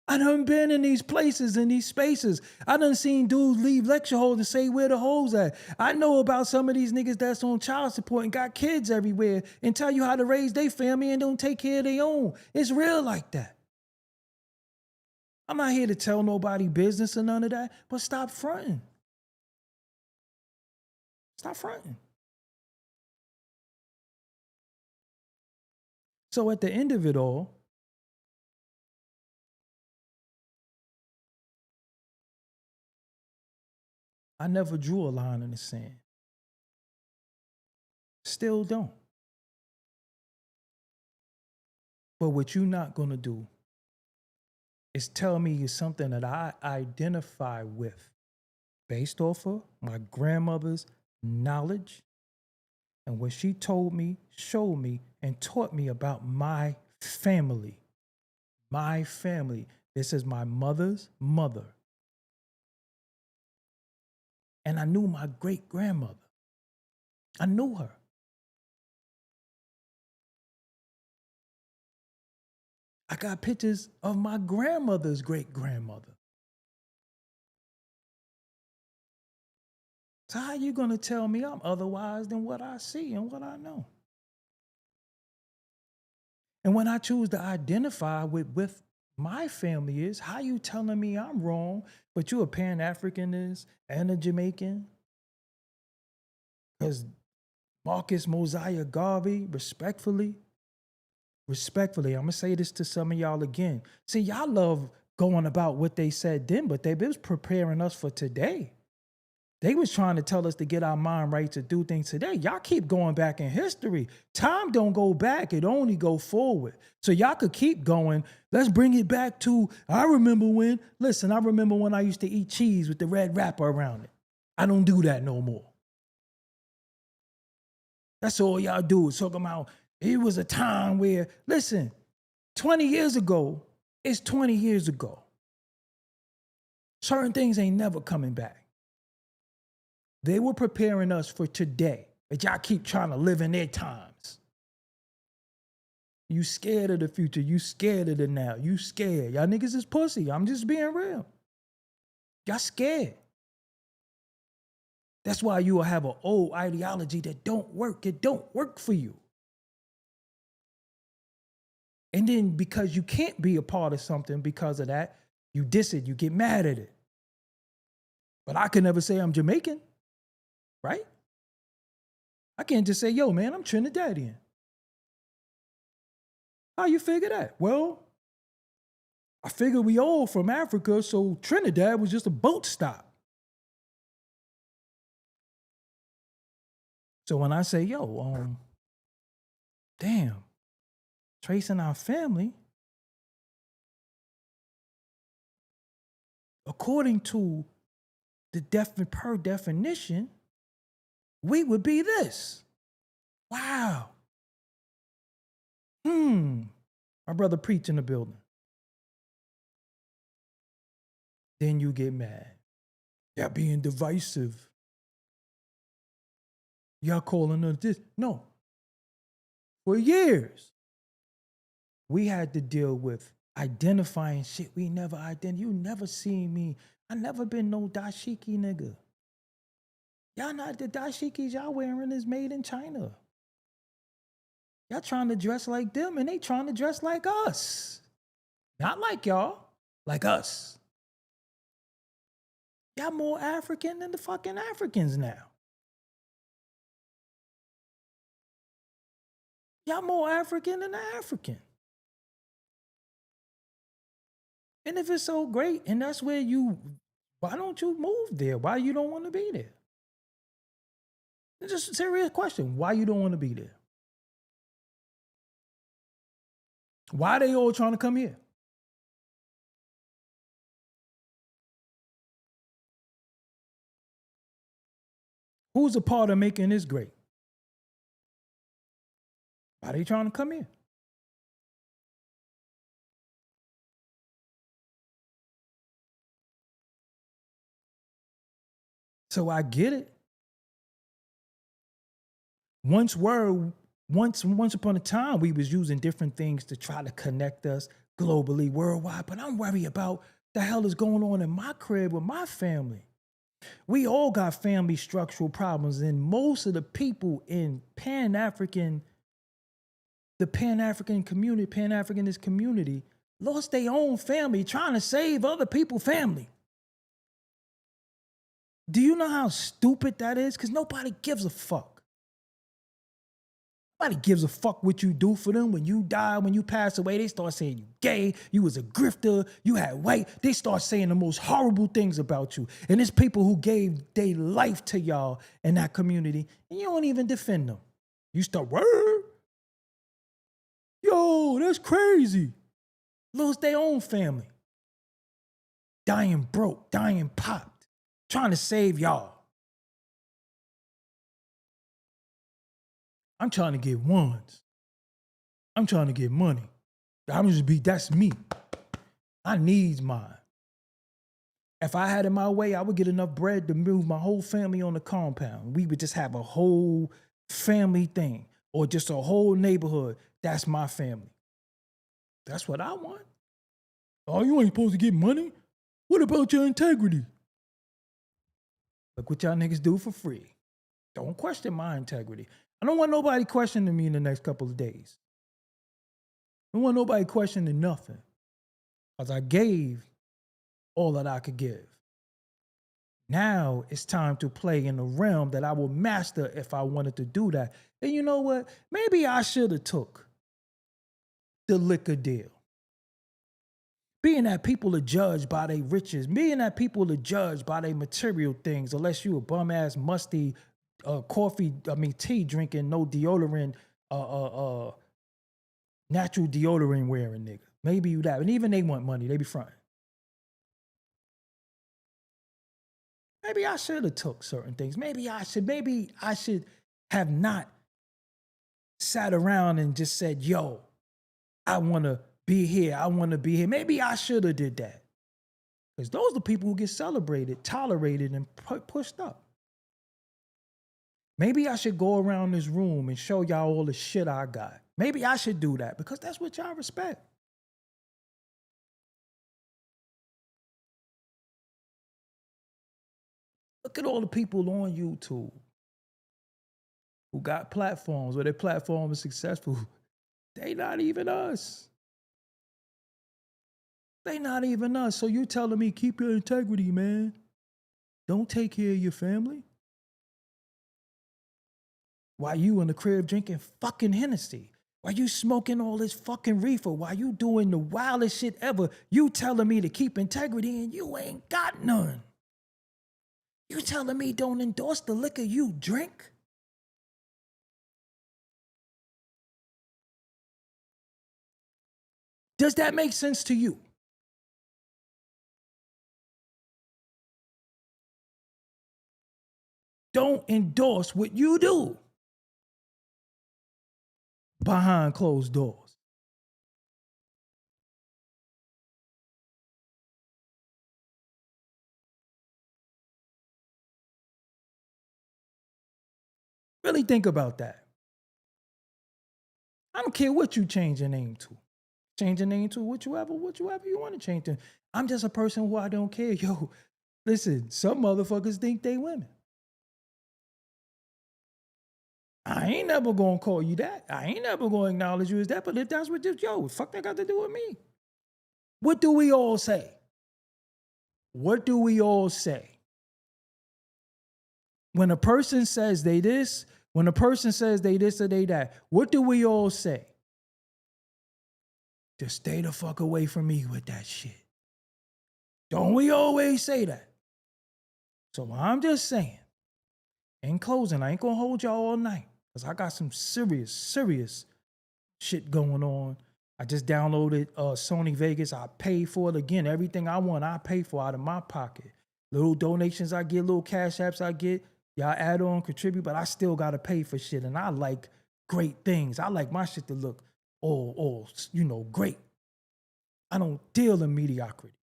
I done been in these places, in these spaces. I done seen dudes leave lecture halls and say where the hoes at. I know about some of these niggas that's on child support and got kids everywhere and tell you how to raise their family and don't take care of their own. It's real like that. I'm not here to tell nobody business or none of that, but stop fronting. Stop fronting. So at the end of it all, I never drew a line in the sand. Still don't. But what you're not going to do is tell me something that I identify with based off of my grandmother's knowledge and what she told me, showed me, and taught me about my family. My family. This is my mother's mother. And I knew my great-grandmother. I knew her. I got pictures of my grandmother's great-grandmother. So how you going to tell me I'm otherwise than what I see and what I know? And when I choose to identify with my family is, how you telling me I'm wrong, but you a Pan-Africanist and a Jamaican? Because Marcus Mosiah Garvey, respectfully, I'm going to say this to some of y'all again. See, y'all love going about what they said then, but they was preparing us for today. They was trying to tell us to get our mind right to do things today. Y'all keep going back in history. Time don't go back. It only go forward. So y'all could keep going. Let's bring it back to, I remember when I used to eat cheese with the red wrapper around it. I don't do that no more. That's all y'all do is talking about, it was a time where, listen, 20 years ago is 20 years ago. Certain things ain't never coming back. They were preparing us for today, but y'all keep trying to live in their times. You scared of the future. You scared of the now. You scared. Y'all niggas is pussy. I'm just being real. Y'all scared. That's why you will have an old ideology that don't work. It don't work for you. And then because you can't be a part of something because of that, you diss it. You get mad at it. But I can never say I'm Jamaican. Right? I can't just say, yo, man, I'm Trinidadian. How you figure that? Well, I figure we all from Africa, so Trinidad was just a boat stop. So when I say, yo, damn, tracing our family, according to the per definition, we would be this. Wow. My brother preach in the building. Then you get mad. Y'all being divisive. Y'all calling us this. No. For years, we had to deal with identifying shit we never identified. You never seen me. I never been no dashiki nigga. Y'all not the dashikis y'all wearing is made in China. Y'all trying to dress like them and they trying to dress like us. Not like y'all. like us. Y'all more African than the fucking Africans now. Y'all more African than the African. And if it's so great and that's where why don't you move there? Why you don't want to be there? It's just a serious question. Why you don't want to be there? Why they all trying to come here? Who's a part of making this great? Why they trying to come here? So I get it. Once upon a time, we was using different things to try to connect us globally, worldwide. But I'm worried about the hell is going on in my crib with my family. We all got family structural problems, and most of the people in the Pan-Africanist community lost their own family trying to save other people's family. Do you know how stupid that is? Because nobody gives a fuck. Nobody gives a fuck what you do for them. When you die, when you pass away, they start saying you gay, you was a grifter, you had white. They start saying the most horrible things about you. And it's people who gave their life to y'all in that community, and you don't even defend them. You start, word? Yo, that's crazy. Lost their own family. Dying broke, dying popped, trying to save y'all. I'm trying to get ones. I'm trying to get money. That's me. I needs mine. If I had it my way, I would get enough bread to move my whole family on the compound. We would just have a whole family thing or just a whole neighborhood. That's my family. That's what I want. Oh, you ain't supposed to get money? What about your integrity? Look what y'all niggas do for free. Don't question my integrity. I don't want nobody questioning me in the next couple of days. I don't want nobody questioning nothing. Because I gave all that I could give. Now it's time to play in a realm that I will master if I wanted to do that. And you know what? Maybe I should have took the liquor deal. Being that people are judged by their riches, being that people are judged by their material things, unless you a bum-ass, musty, tea drinking, no deodorant, natural deodorant wearing nigga. Maybe you that. And even they want money. They be fronting. Maybe I should have took certain things. Maybe I should have not sat around and just said, yo, I want to be here. I want to be here. Maybe I should have did that. Because those are the people who get celebrated, tolerated, and pushed up. Maybe I should go around this room and show y'all all the shit I got. Maybe I should do that because that's what y'all respect. Look at all the people on YouTube who got platforms where their platform is successful. They not even us. They not even us. So you telling me keep your integrity, man. Don't take care of your family. While you in the crib drinking fucking Hennessy. While you smoking all this fucking reefer. While you doing the wildest shit ever. You telling me to keep integrity and you ain't got none. You telling me don't endorse the liquor you drink? Does that make sense to you? Don't endorse what you do behind closed doors. Really think about that. I don't care what you change your name to. Change your name to whatever you want to change to. I'm just a person who I don't care. Yo, listen, some motherfuckers think they women. I ain't never gonna call you that. I ain't never gonna acknowledge you as that. But if that's what fuck that got to do with me. What do we all say? What do we all say? When a person says they this, when a person says they this or they that, what do we all say? Just stay the fuck away from me with that shit. Don't we always say that? So I'm just saying, in closing, I ain't gonna hold y'all all night because I got some serious shit going on. I just downloaded Sony Vegas. I paid for it again. Everything I want, I pay for out of my pocket. Little donations I get, little cash apps I get. Y'all add on, contribute, but I still gotta pay for shit. And I like great things. I like my shit to look all great. I don't deal in mediocrity.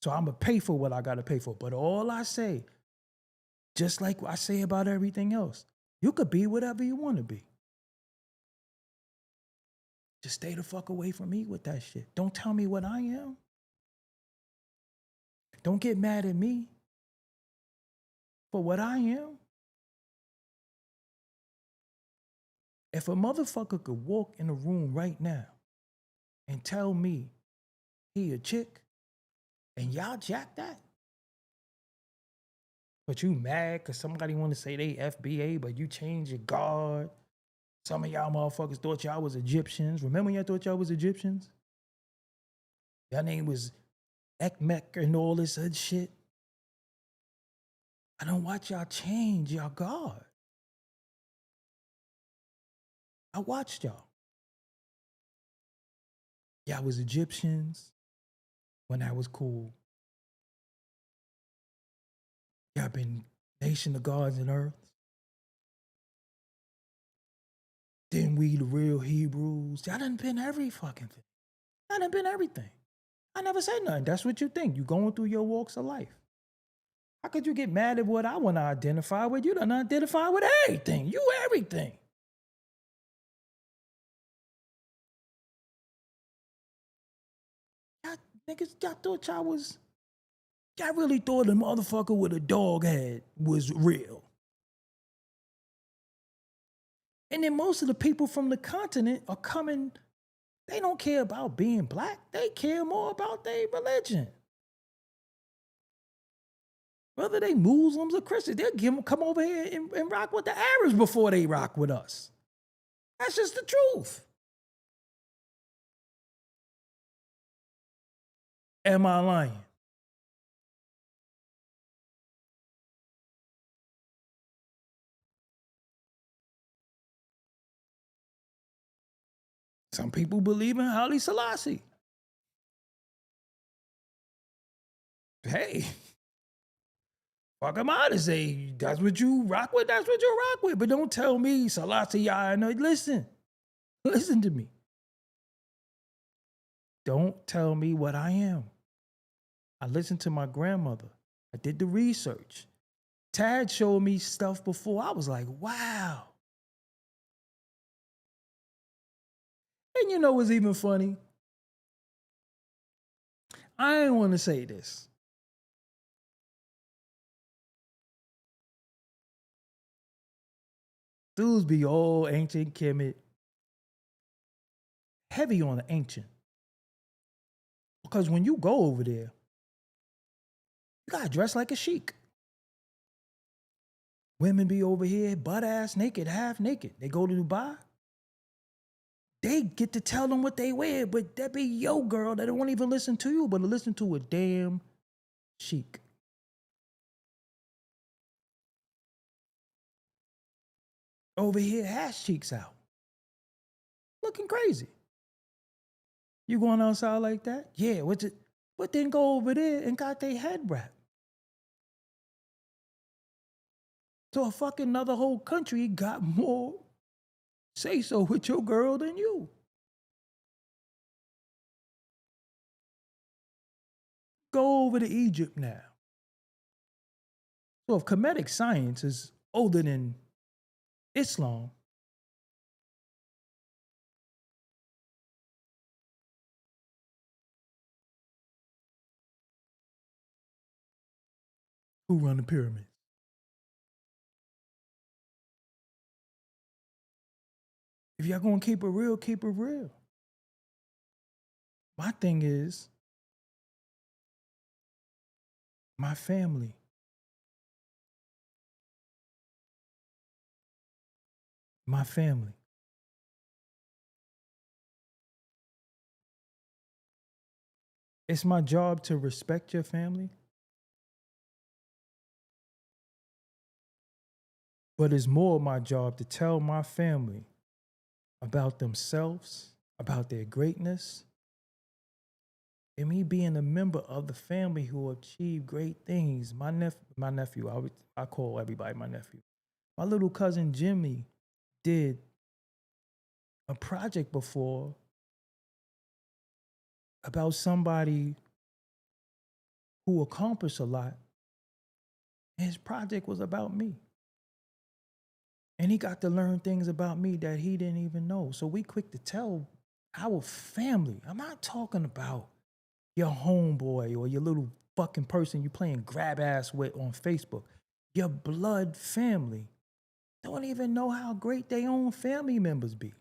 So I'm gonna pay for what I gotta pay for. But all I say, just like I say about everything else, you could be whatever you want to be. Just stay the fuck away from me with that shit. Don't tell me what I am. Don't get mad at me for what I am. If a motherfucker could walk in a room right now and tell me he a chick and y'all jack that, but you mad because somebody want to say they FBA, but you change your guard. Some of y'all motherfuckers thought y'all was Egyptians. Remember when y'all thought y'all was Egyptians? Y'all name was Ekmek and all this other shit. I don't watch y'all change your guard. I watched y'all. Y'all was Egyptians when that was cool. Y'all been nation of gods and earth. Then we the real Hebrews. Y'all done been every fucking thing. Y'all done been everything. I never said nothing. That's what you think. You going through your walks of life. How could you get mad at what I want to identify with? You done identify with everything. You everything. Y'all niggas, y'all thought y'all really thought the motherfucker with a dog head was real. And then most of the people from the continent are coming, they don't care about being black. They care more about their religion. Whether they Muslims or Christians, they'll come over here and rock with the Arabs before they rock with us. That's just the truth. Am I lying? Some people believe in Haile Selassie. Hey, fuck them out and say, that's what you rock with, that's what you rock with. But don't tell me, Selassie, I know. Listen to me. Don't tell me what I am. I listened to my grandmother. I did the research. Tad showed me stuff before. I was like, wow. And you know what's even funny? I ain't want to say this. Dudes be all ancient Kemet. Heavy on the ancient. Because when you go over there, you gotta dress like a sheik. Women be over here, butt ass naked, half naked. They go to Dubai. They get to tell them what they wear, but that be your girl that won't even listen to you, but listen to a damn sheik. Over here, ass cheeks out. Looking crazy. You going outside like that? Yeah, what's it? But then go over there and got their head wrapped. So a fucking another whole country got more say so with your girl than you. Go over to Egypt now. So if Kemetic science is older than Islam, who run the pyramids? If y'all gonna keep it real, keep it real. My thing is, My family. My family. It's my job to respect your family, but it's more my job to tell my family about themselves, about their greatness, and me being a member of the family who achieved great things. My nephew, I call everybody my nephew. My little cousin Jimmy did a project before about somebody who accomplished a lot. And his project was about me. And he got to learn things about me that he didn't even know. So we quick to tell our family. I'm not talking about your homeboy or your little fucking person you playing grab ass with on Facebook. Your blood family don't even know how great their own family members be.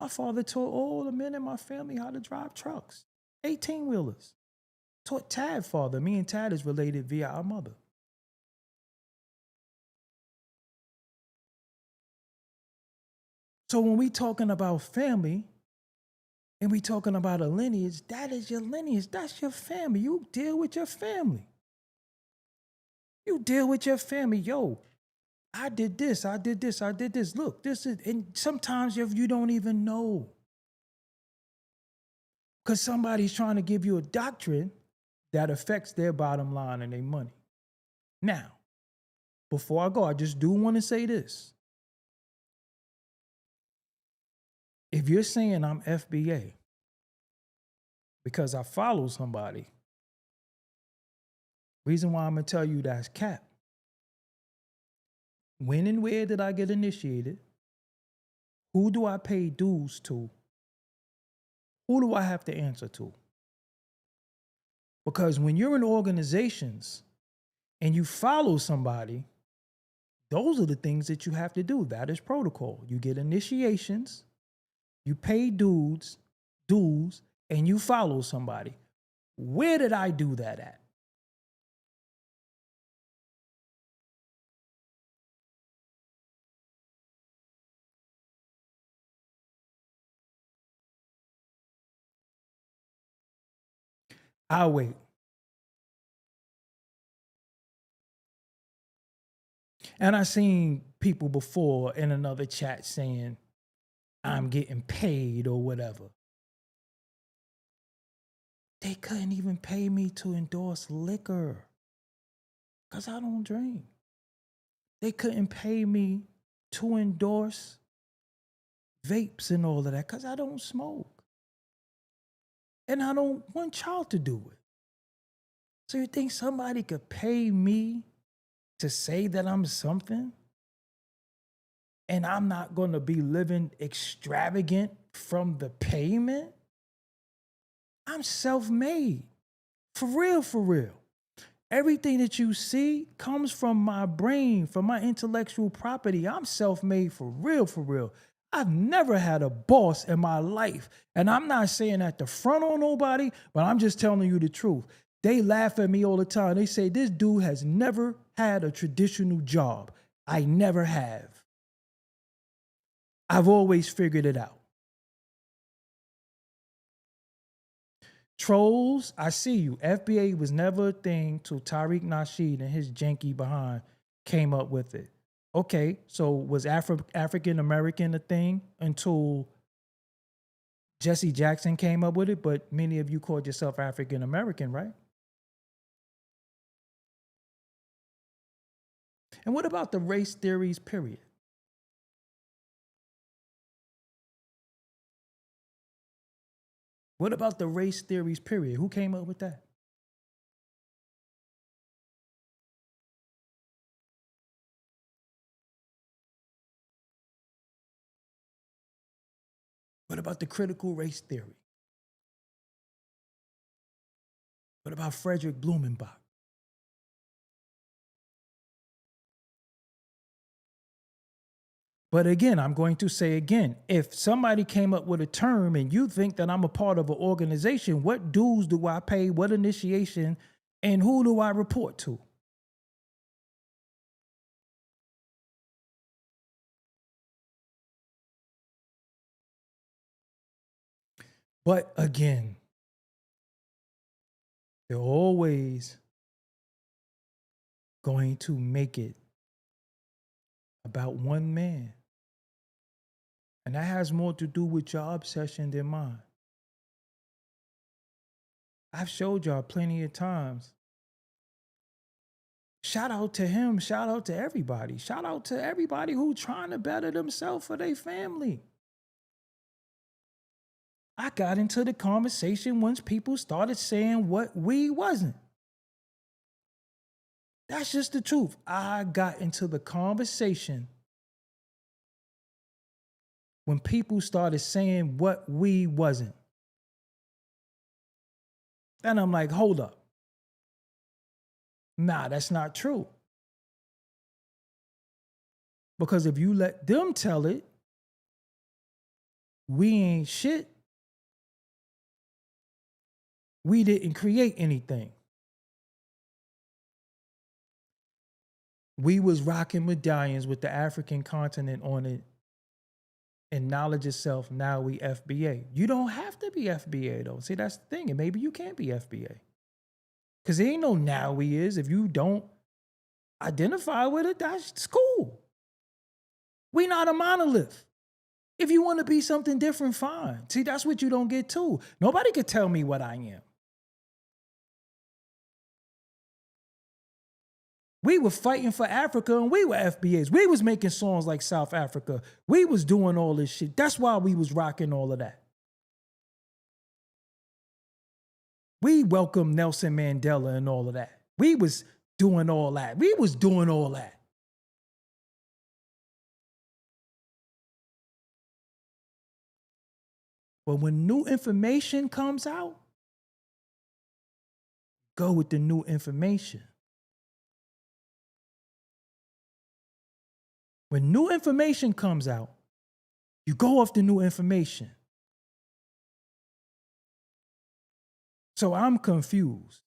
My father taught all the men in my family how to drive trucks, 18-wheelers. Taught Tad father. Me and Tad is related via our mother. So when we talking about family and we talking about a lineage, that is your lineage. That's your family. You deal with your family. You deal with your family. Yo, I did this. I did this. I did this. Look, this is, and sometimes you don't even know. Because somebody's trying to give you a doctrine that affects their bottom line and their money. Now, before I go, I just do want to say this. If you're saying I'm FBA because I follow somebody, reason why I'm going to tell you that's cap. When and where did I get initiated? Who do I pay dues to? Who do I have to answer to? Because when you're in organizations and you follow somebody, those are the things that you have to do. That is protocol. You get initiations, you pay dues, and you follow somebody. Where did I do that at? I'll wait. And I seen people before in another chat saying, I'm getting paid or whatever. They couldn't even pay me to endorse liquor because I don't drink. They couldn't pay me to endorse vapes and all of that because I don't smoke. And I don't want y'all to do it. So you think somebody could pay me to say that I'm something? And I'm not going to be living extravagant from the payment? I'm self-made. For real, for real. Everything that you see comes from my brain, from my intellectual property. I'm self-made for real, for real. I've never had a boss in my life. And I'm not saying that to front on nobody, but I'm just telling you the truth. They laugh at me all the time. They say, this dude has never had a traditional job. I never have. I've always figured it out. Trolls, I see you. FBA was never a thing till Tariq Nasheed and his janky behind came up with it. Okay, so was African American a thing until Jesse Jackson came up with it? But many of you called yourself African American, right? And what about the race theories, period? What about the race theories, period? Who came up with that? What about the critical race theory? What about Frederick Blumenbach? But again, I'm going to say again, if somebody came up with a term and you think that I'm a part of an organization, what dues do I pay? What initiation? And who do I report to? But again, they're always going to make it about one man. And that has more to do with your obsession than mine. I've showed y'all plenty of times. Shout out to him. Shout out to everybody. Shout out to everybody who's trying to better themselves for their family. I got into the conversation once people started saying what we wasn't. That's just the truth. I got into the conversation when people started saying what we wasn't. And I'm like, hold up. Nah, that's not true. Because if you let them tell it, we ain't shit. We didn't create anything. We was rocking medallions with the African continent on it and knowledge itself. Now we FBA. You don't have to be FBA though. See, that's the thing. And maybe you can't be FBA. Because there ain't no now we is. If you don't identify with it, that's cool. We not a monolith. If you want to be something different, fine. See, that's what you don't get too. Nobody could tell me what I am. We were fighting for Africa and we were FBAs. We was making songs like South Africa. We was doing all this shit. That's why we was rocking all of that. We welcomed Nelson Mandela and all of that. We was doing all that. We was doing all that. But when new information comes out, go with the new information. When new information comes out, you go off the new information. So I'm confused.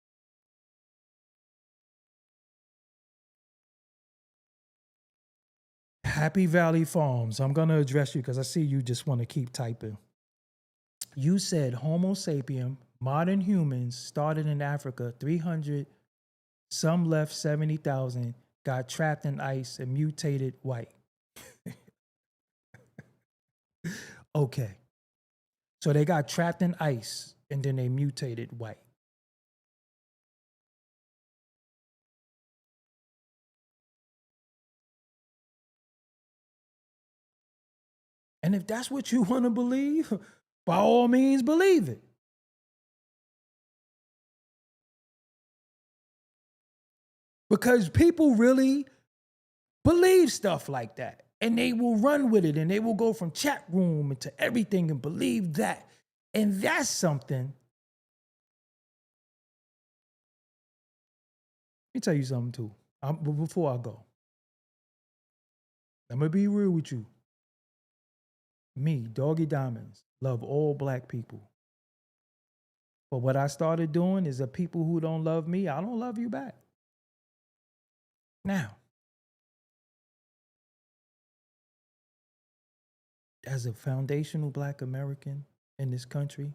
Happy Valley Farms, I'm going to address you because I see you just want to keep typing. You said Homo sapien, modern humans, started in Africa, 300, some left 70,000, got trapped in ice and mutated white. Okay. So they got trapped in ice and then they mutated white. And if that's what you want to believe, by all means, believe it. Because people really believe stuff like that. And they will run with it and they will go from chat room into everything and believe that. And that's something. Let me tell you something too. Before I go, I'm going to be real with you. Me, Doggie Diamonds, love all black people. But what I started doing is the people who don't love me, I don't love you back. Now, as a foundational black American in this country,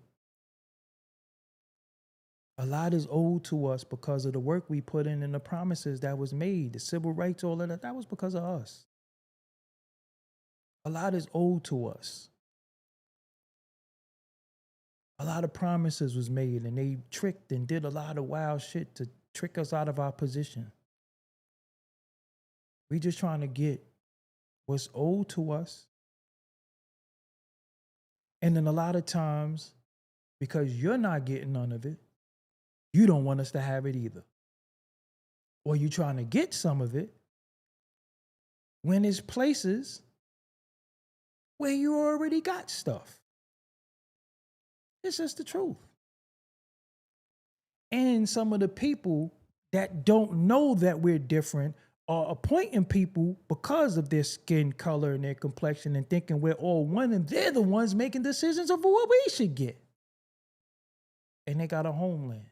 a lot is owed to us because of the work we put in and the promises that was made, the civil rights, all of that, that was because of us. A lot is owed to us. A lot of promises was made and they tricked and did a lot of wild shit to trick us out of our position. We just trying to get what's owed to us. And then a lot of times, because you're not getting none of it, you don't want us to have it either. Or you're trying to get some of it when it's places where you already got stuff. It's just the truth. And some of the people that don't know that we're different are appointing people because of their skin color and their complexion and thinking we're all one and they're the ones making decisions of what we should get. And they got a homeland.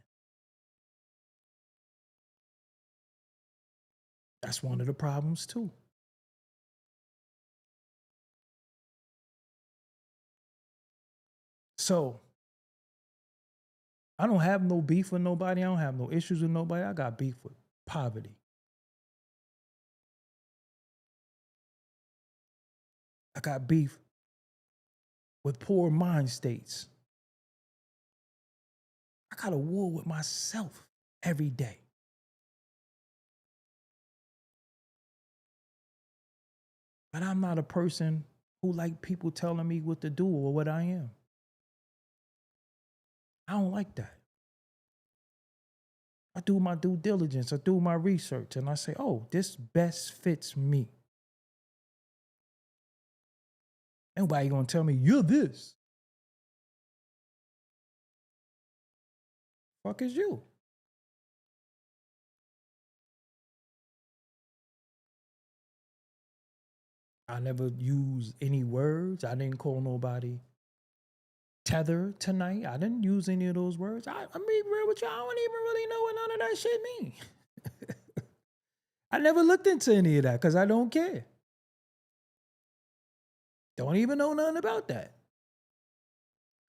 That's one of the problems too. So I don't have no beef with nobody. I don't have no issues with nobody. I got beef with poverty. I got beef with poor mind states. I got a war with myself every day. But I'm not a person who like people telling me what to do or what I am. I don't like that. I do my due diligence. I do my research and I say, oh, this best fits me. Nobody gonna tell me you're this. Fuck is you? I never used any words. I didn't call nobody tether tonight. I didn't use any of those words. I mean, real with you, I don't even really know what none of that shit mean. I never looked into any of that because I don't care. Don't even know nothing about that.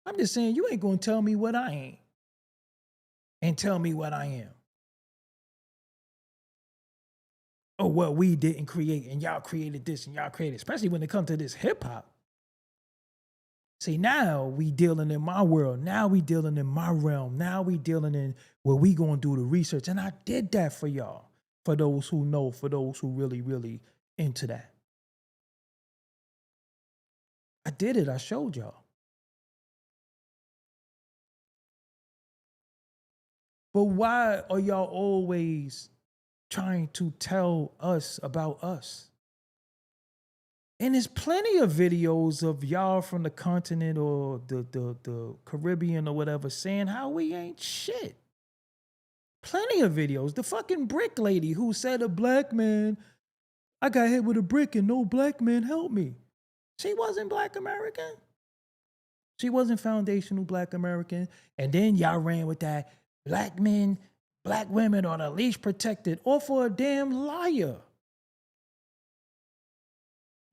I'm just saying you ain't gonna tell me what I ain't and tell me what I am. Oh, well, we didn't create and y'all created this and y'all created, especially when it comes to this hip hop. See, now we dealing in my world. Now we dealing in my realm. Now we dealing in where we gonna do the research. And I did that for y'all, for those who know, for those who really, really into that. I did it. I showed y'all. But why are y'all always trying to tell us about us? And there's plenty of videos of y'all from the continent or the Caribbean or whatever saying how we ain't shit. Plenty of videos. The fucking brick lady who said a black man, I got hit with a brick and no black man helped me. She wasn't Black American. She wasn't foundational Black American. And then y'all ran with that black men, black women are the least protected, or for a damn liar.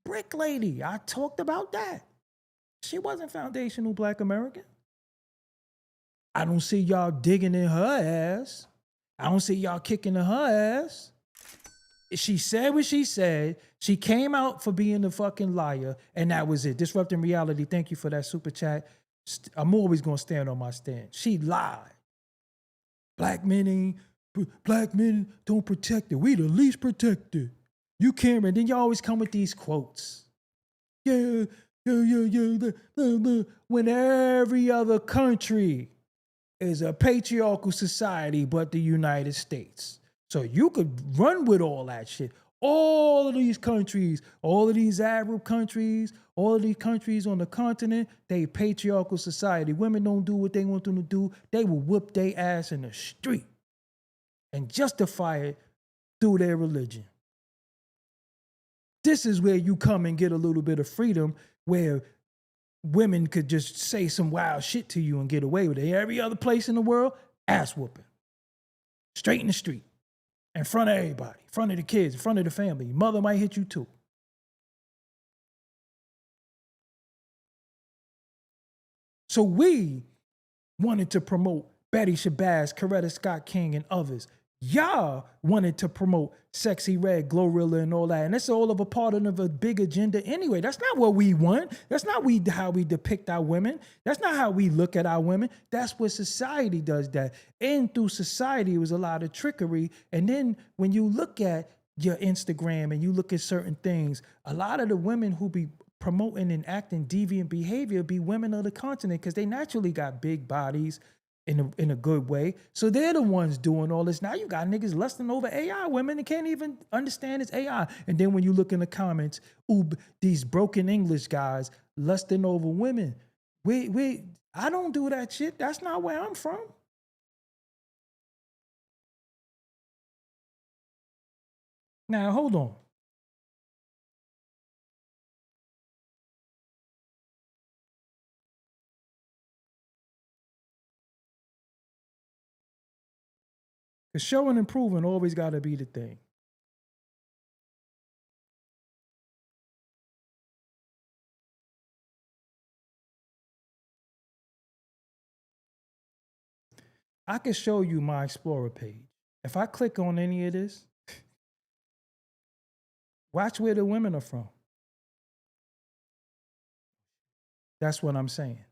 Brick lady, I talked about that. She wasn't foundational Black American. I don't see y'all digging in her ass. I don't see y'all kicking in her ass. She said what she said. She came out for being a fucking liar, and that was it. Disrupting reality. Thank you for that super chat. I'm always gonna stand on my stand. She lied. Black men don't protect it. We the least protected. You can't. And then you always come with these quotes. Yeah. When every other country is a patriarchal society but the United States. So you could run with all that shit. All of these countries, all of these Arab countries, all of these countries on the continent, they patriarchal society. Women don't do what they want them to do. They will whoop their ass in the street and justify it through their religion. This is where you come and get a little bit of freedom, where women could just say some wild shit to you and get away with it. Every other place in the world, ass whooping. Straight in the street. In front of everybody. In front of the kids. In front of the family. Your mother might hit you too. So we wanted to promote Betty Shabazz, Coretta Scott King, and others. Y'all wanted to promote Sexy Red, Glorilla, and all that. And that's all of a part of a big agenda anyway. That's not what we want. That's not how we depict our women. That's not how we look at our women. That's what society does that. And through society, it was a lot of trickery. And then when you look at your Instagram and you look at certain things, a lot of the women who be promoting and acting deviant behavior be women of the continent because they naturally got big bodies, in a good way. So they're the ones doing all this. Now you got niggas lusting over AI women that can't even understand it's AI. And then when you look in the comments, ooh, these broken English guys lusting over women. I don't do that shit. That's not where I'm from. Now, hold on. Because showing and proving always got to be the thing. I can show you my Explorer page. If I click on any of this, watch where the women are from. That's what I'm saying.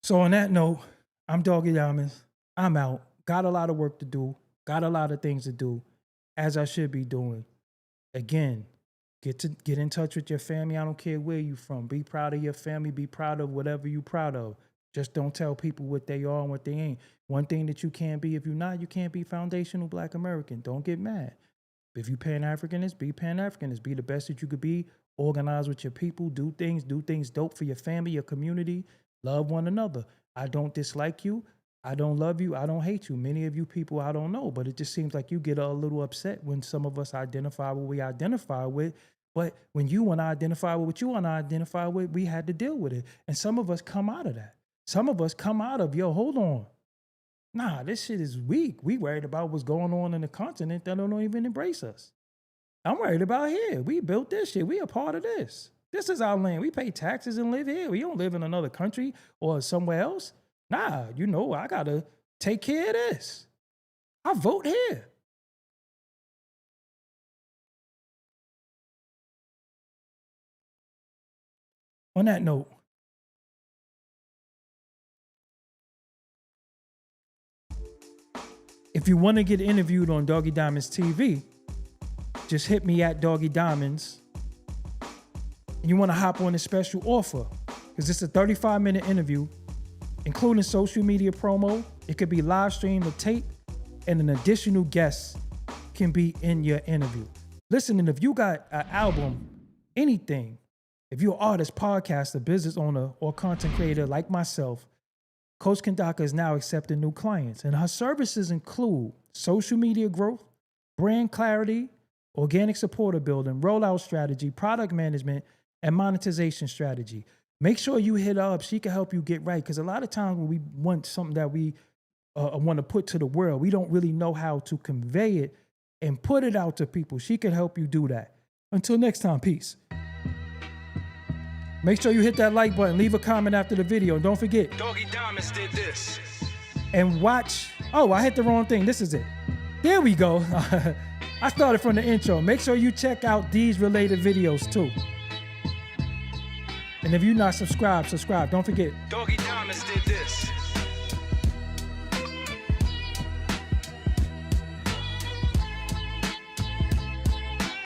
So on that note, I'm Doggie Diamonds. I'm out. Got a lot of work to do. Got a lot of things to do, as I should be doing. Again, get in touch with your family. I don't care where you from. Be proud of your family. Be proud of whatever you're proud of. Just don't tell people what they are and what they ain't. One thing that you can't be, if you're not, you can't be foundational Black American. Don't get mad. If you Pan-Africanist, be Pan-Africanist. Be the best that you could be. Organize with your people. Do things dope for your family, your community. Love one another. I don't dislike you. I don't love you. I don't hate you. Many of you people I don't know, but it just seems like you get a little upset when some of us identify what we identify with. But when you want to identify with what you want to identify with, we had to deal with it. And some of us come out of that. Some of us come out of, yo, hold on. Nah, this shit is weak. We worried about what's going on in the continent that don't even embrace us. I'm worried about here. We built this shit. We a part of this. This is our land. We pay taxes and live here. We don't live in another country or somewhere else. Nah, you know, I got to take care of this. I vote here. On that note, if you want to get interviewed on Doggie Diamonds TV, just hit me at Doggie Diamonds. And you want to hop on this special offer, because it's a 35-minute interview, including social media promo. It could be live streamed or tape, and an additional guest can be in your interview. Listen, and if you got an album, anything, if you're an artist, podcaster, business owner, or content creator like myself, Coach Kandaka is now accepting new clients, and her services include social media growth, brand clarity, organic supporter building, rollout strategy, product management, and monetization strategy. Make sure you hit her up. She can help you get right, because a lot of times when we want something that we want to put to the world, we don't really know how to convey it and put it out to people. She can help you do that. Until next time, peace. Make sure you hit that like button, leave a comment after the video, and don't forget. Doggie Diamonds did this. And watch. Oh, I hit the wrong thing. This is it. There we go. I started from the intro. Make sure you check out these related videos too. And if you're not subscribed, subscribe. Don't forget. Doggie Diamonds did this.